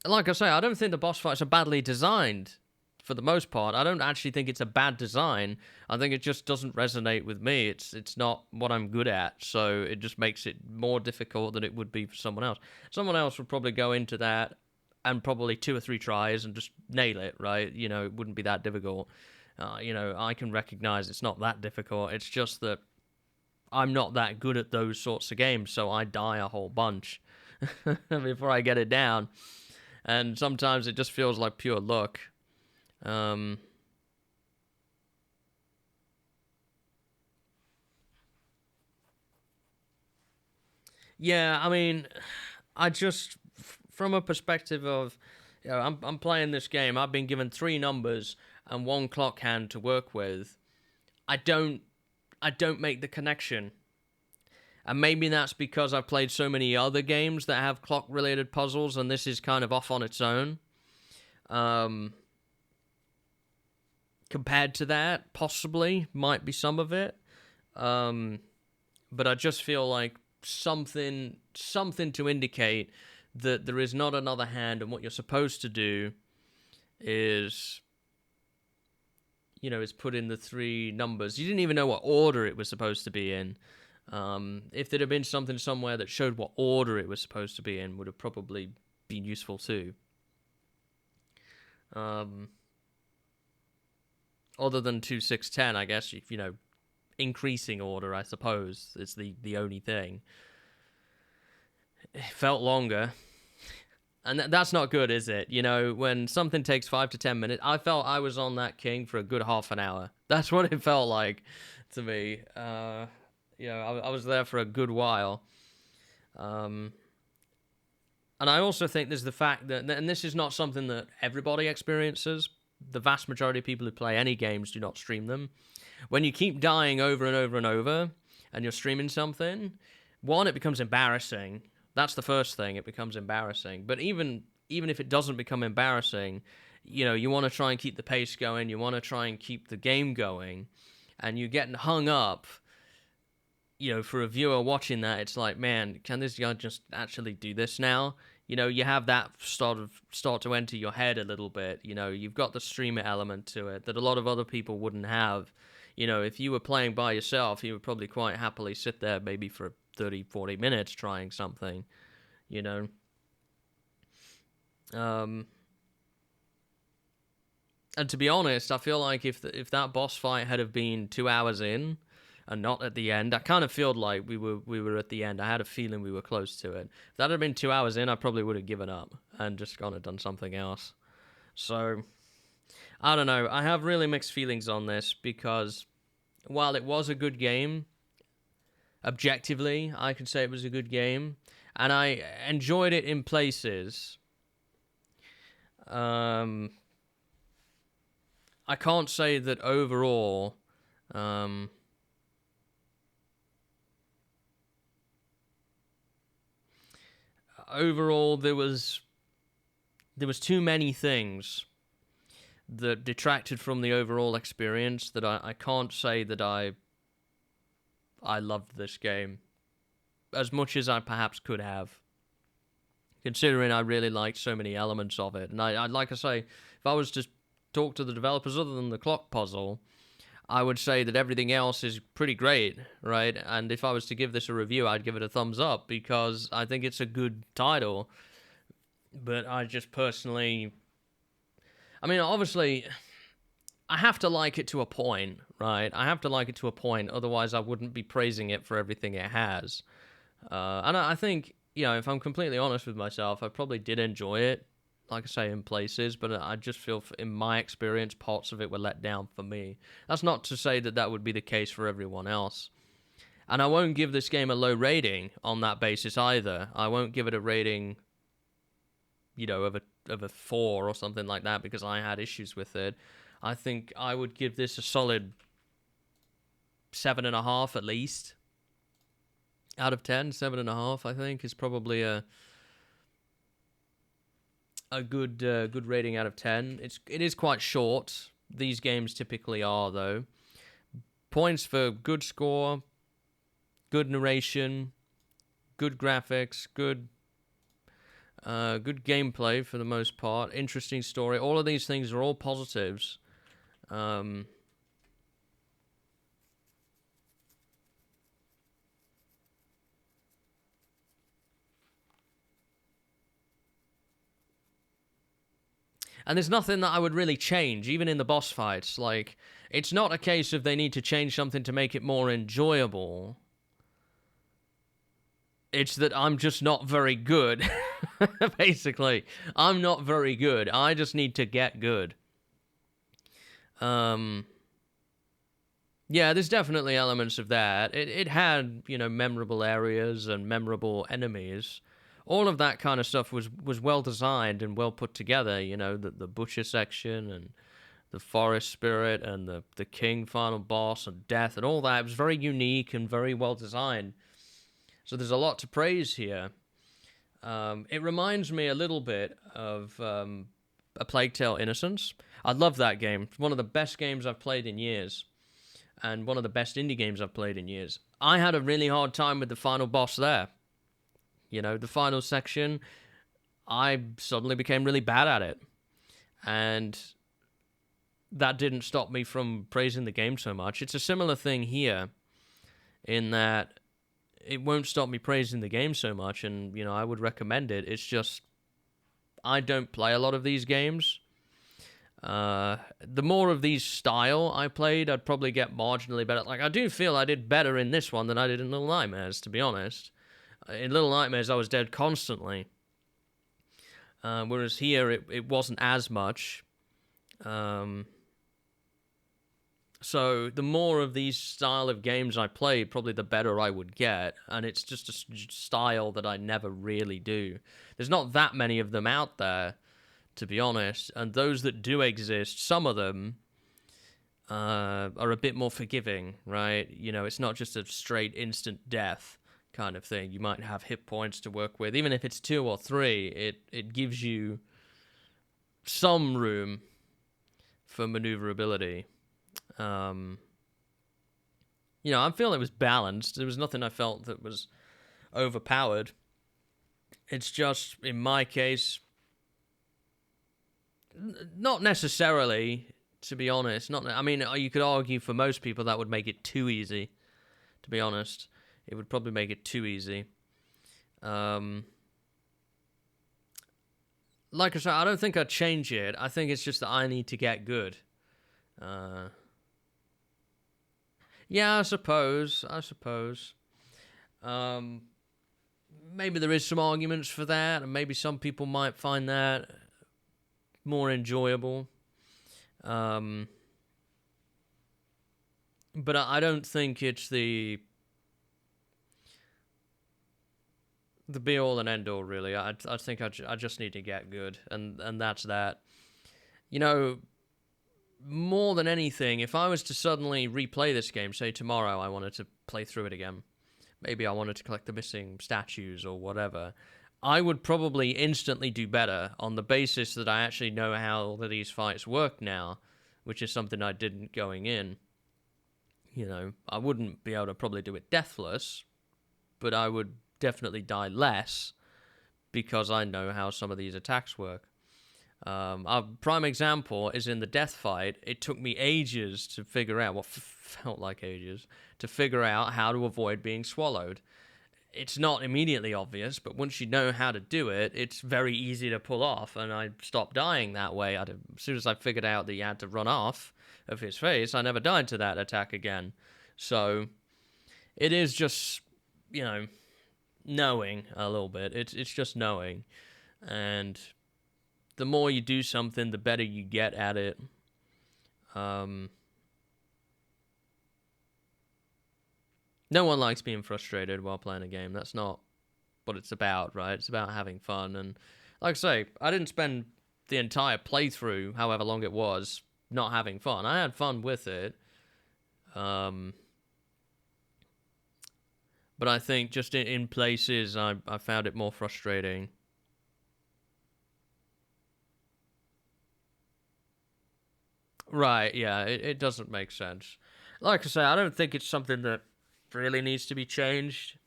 Like I say, I don't think the boss fights are badly designed for the most part. I don't actually think it's a bad design. I think it just doesn't resonate with me. It's not what I'm good at, so it just makes it more difficult than it would be for someone else. Someone else would probably go into that and probably 2 or 3 tries and just nail it, right? You know, it wouldn't be that difficult. You know, I can recognize it's not that difficult. It's just that I'm not that good at those sorts of games, so I die a whole bunch before I get it down. And sometimes it just feels like pure luck. Yeah, I mean, I just, from a perspective of, you know, I'm playing this game. I've been given 3 numbers and 1 clock hand to work with. I don't make the connection. And maybe that's because I've played so many other games that have clock-related puzzles, and this is kind of off on its own. Compared to that, possibly, might be some of it. But I just feel like something to indicate that there is not another hand, and what you're supposed to do is, you know, is put in the 3 numbers. You didn't even know what order it was supposed to be in. If there'd have been something somewhere that showed what order it was supposed to be in, would have probably been useful too. Other than 2, 6, 10, I guess, you know, increasing order, I suppose, is the only thing. It felt longer. And that's not good, is it? You know, when something takes 5 to 10 minutes, I felt I was on that king for a good half an hour. That's what it felt like to me. You know, I was there for a good while. And I also think there's the fact that, and this is not something that everybody experiences, the vast majority of people who play any games do not stream them. When you keep dying over and over and over, and you're streaming something, 1, it becomes embarrassing. That's the first thing, it becomes embarrassing. But even if it doesn't become embarrassing, you know, you want to try and keep the pace going, you want to try and keep the game going, and you're getting hung up. You know, for a viewer watching that, it's like, man, can this guy just actually do this now? You know, you have that start to enter your head a little bit. You know, you've got the streamer element to it that a lot of other people wouldn't have. You know, if you were playing by yourself, you would probably quite happily sit there maybe for 30, 40 minutes trying something, you know. And to be honest, I feel like if that boss fight had have been 2 hours in, and not at the end, I kind of felt like we were at the end. I had a feeling we were close to it. If that had been 2 hours in, I probably would have given up and just gone and done something else. So, I don't know. I have really mixed feelings on this because while it was a good game, objectively, I could say it was a good game, and I enjoyed it in places. I can't say that overall. Overall, there was too many things that detracted from the overall experience that I can't say that I loved this game as much as I perhaps could have, considering I really liked so many elements of it. And I like I say, if I was to talk to the developers other than the clock puzzle, I would say that everything else is pretty great, right? And if I was to give this a review, I'd give it a thumbs up because I think it's a good title. But I just personally, I mean, obviously, I have to like it to a point, right? I have to like it to a point, otherwise I wouldn't be praising it for everything it has. And I think, you know, if I'm completely honest with myself, I probably did enjoy it, like I say, in places, but I just feel, in my experience, parts of it were let down for me. That's not to say that that would be the case for everyone else. And I won't give this game a low rating on that basis either. I won't give it a rating, you know, of a 4 or something like that because I had issues with it. I think I would give this a solid 7.5 at least. Out of 10, 7.5, I think, is probably a good rating out of 10. It is quite short. These games typically are, though. Points for good score, good narration, good graphics, good gameplay for the most part, interesting story. All of these things are all positives. And there's nothing that I would really change, even in the boss fights. Like, it's not a case of they need to change something to make it more enjoyable. It's that I'm just not very good. Basically, I'm not very good. I just need to get good. Yeah, there's definitely elements of that. It had, memorable areas and memorable enemies. All of that kind of stuff was well designed and well put together. The butcher section and the forest spirit and the king final boss and death and all that. It was very unique and very well designed. So there's a lot to praise here. It reminds me a little bit of A Plague Tale: Innocence. I love that game. It's one of the best games I've played in years. And one of the best indie games I've played in years. I had a really hard time with the final boss there. The final section, I suddenly became really bad at it. And that didn't stop me from praising the game so much. It's a similar thing here, in that it won't stop me praising the game so much, and, I would recommend it. It's just, I don't play a lot of these games. The more of these style I played, I'd probably get marginally better. Like, I do feel I did better in this one than I did in Little Nightmares, to be honest. In Little Nightmares, I was dead constantly. Whereas here, it wasn't as much. So the more of these style of games I played, probably the better I would get. And it's just a style that I never really do. There's not that many of them out there, to be honest. And those that do exist, some of them are a bit more forgiving, right? It's not just a straight instant death kind of thing. You might have hit points to work with. Even if it's 2 or 3, it gives you some room for maneuverability. I feel it was balanced. There was nothing I felt that was overpowered. It's just, in my case, not necessarily, to be honest. You could argue for most people that would make it too easy, to be honest. It would probably make it too easy. Like I said, I don't think I'd change it. I think it's just that I need to get good. Yeah, I suppose. Maybe there is some arguments for that, and maybe some people might find that more enjoyable. But I don't think it's the be-all and end-all, really. I think I just need to get good, and that's that. More than anything, if I was to suddenly replay this game, say tomorrow I wanted to play through it again, maybe I wanted to collect the missing statues or whatever, I would probably instantly do better on the basis that I actually know how these fights work now, which is something I didn't going in. I wouldn't be able to probably do it deathless, but I would definitely die less because I know how some of these attacks work. A prime example is in the death fight. It took me ages to figure out, felt like ages, to figure out how to avoid being swallowed. It's not immediately obvious, but once you know how to do it, it's very easy to pull off, and I stopped dying that way. As soon as I figured out that you had to run off of his face, I never died to that attack again. So, it is just, knowing a little bit. It's just knowing. And the more you do something, the better you get at it. No one likes being frustrated while playing a game. That's not what it's about, right? It's about having fun. And like I say, I didn't spend the entire playthrough, however long it was, not having fun. I had fun with it. But I think just in places, I found it more frustrating. Right, yeah, it doesn't make sense. Like I say, I don't think it's something that really needs to be changed.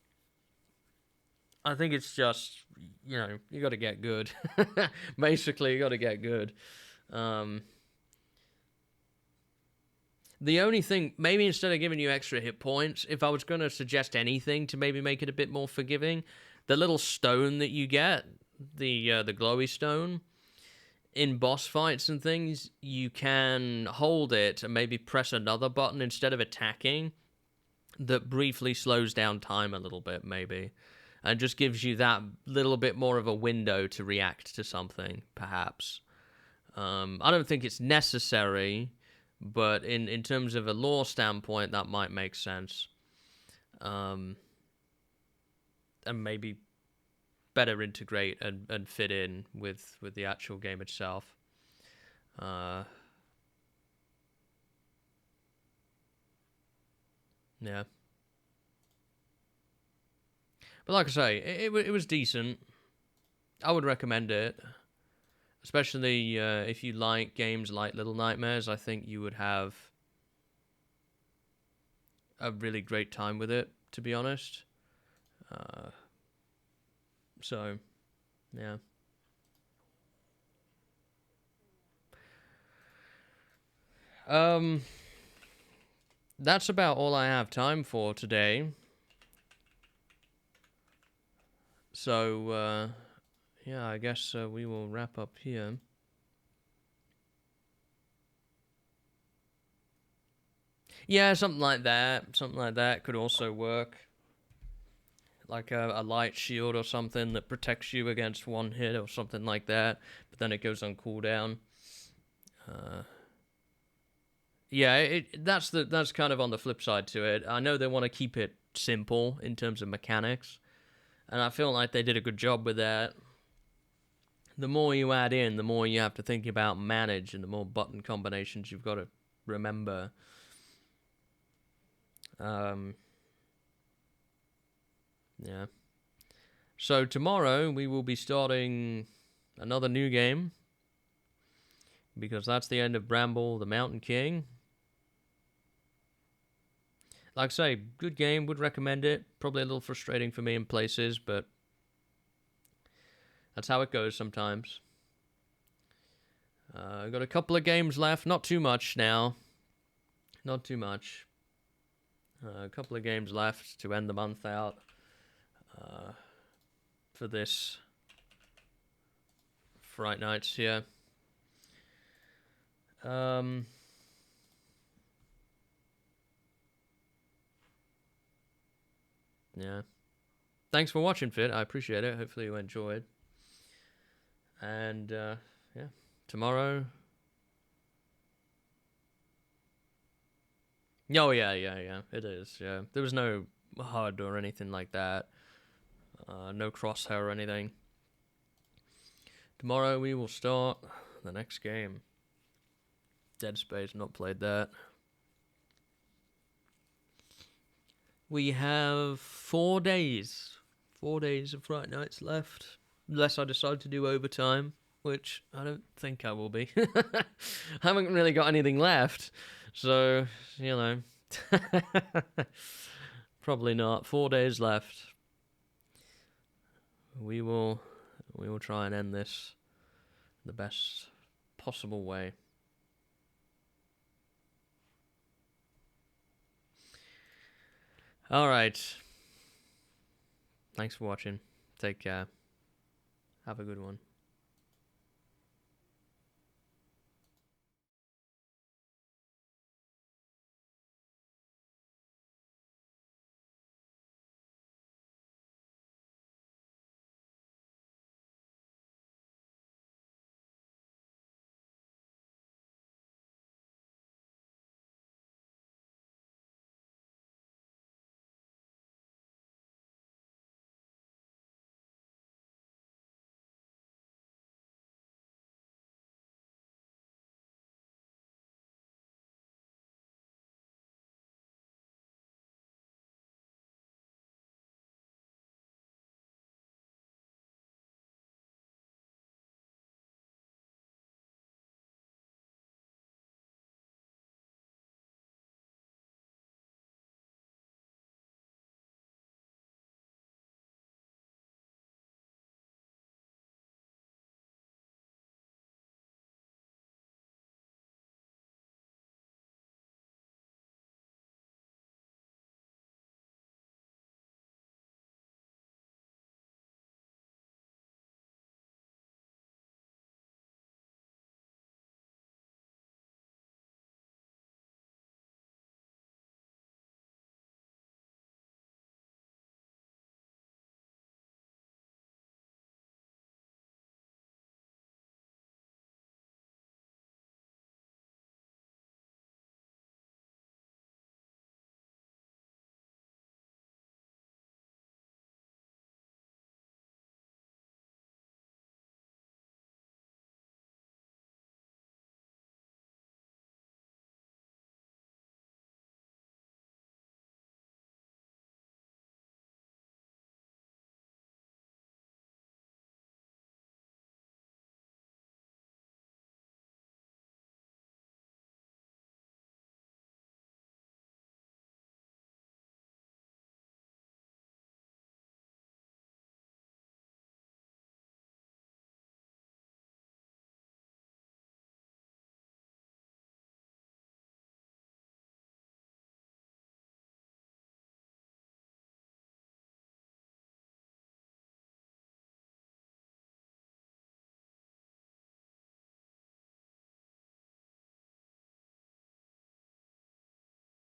I think it's just, you got to get good. Basically, you got to get good. The only thing, maybe instead of giving you extra hit points, if I was going to suggest anything to maybe make it a bit more forgiving, the little stone that you get, the glowy stone, in boss fights and things, you can hold it and maybe press another button instead of attacking that briefly slows down time a little bit, maybe, and just gives you that little bit more of a window to react to something, perhaps. I don't think it's necessary, but in terms of a lore standpoint, that might make sense. And maybe better integrate and fit in with the actual game itself. Yeah. But like I say, it was decent. I would recommend it. Especially if you like games like Little Nightmares, I think you would have a really great time with it, to be honest. So, yeah. That's about all I have time for today. So, yeah, I guess we will wrap up here. Yeah, something like that. Something like that could also work. Like a light shield or something that protects you against one hit or something like that. But then it goes on cooldown. Yeah, that's kind of on the flip side to it. I know they want to keep it simple in terms of mechanics, and I feel like they did a good job with that. The more you add in, the more you have to think about manage, and the more button combinations you've got to remember. Yeah. So tomorrow we will be starting another new game, because that's the end of Bramble, the Mountain King. Like I say, good game, would recommend it. Probably a little frustrating for me in places, but that's how it goes sometimes. I've got a couple of games left, not too much now. Not too much. A couple of games left to end the month out for this Fright Nights here. Yeah. Thanks for watching, Fit. I appreciate it. Hopefully you enjoyed. And, yeah. Tomorrow... Oh, yeah. It is, yeah. There was no HUD or anything like that. No crosshair or anything. Tomorrow we will start the next game. Dead Space, not played that. We have 4 days. 4 days of Fright Nights left. Unless I decide to do overtime, which I don't think I will be. I haven't really got anything left. So, probably not. 4 days left. We will try and end this the best possible way. Alright. Thanks for watching. Take care. Have a good one.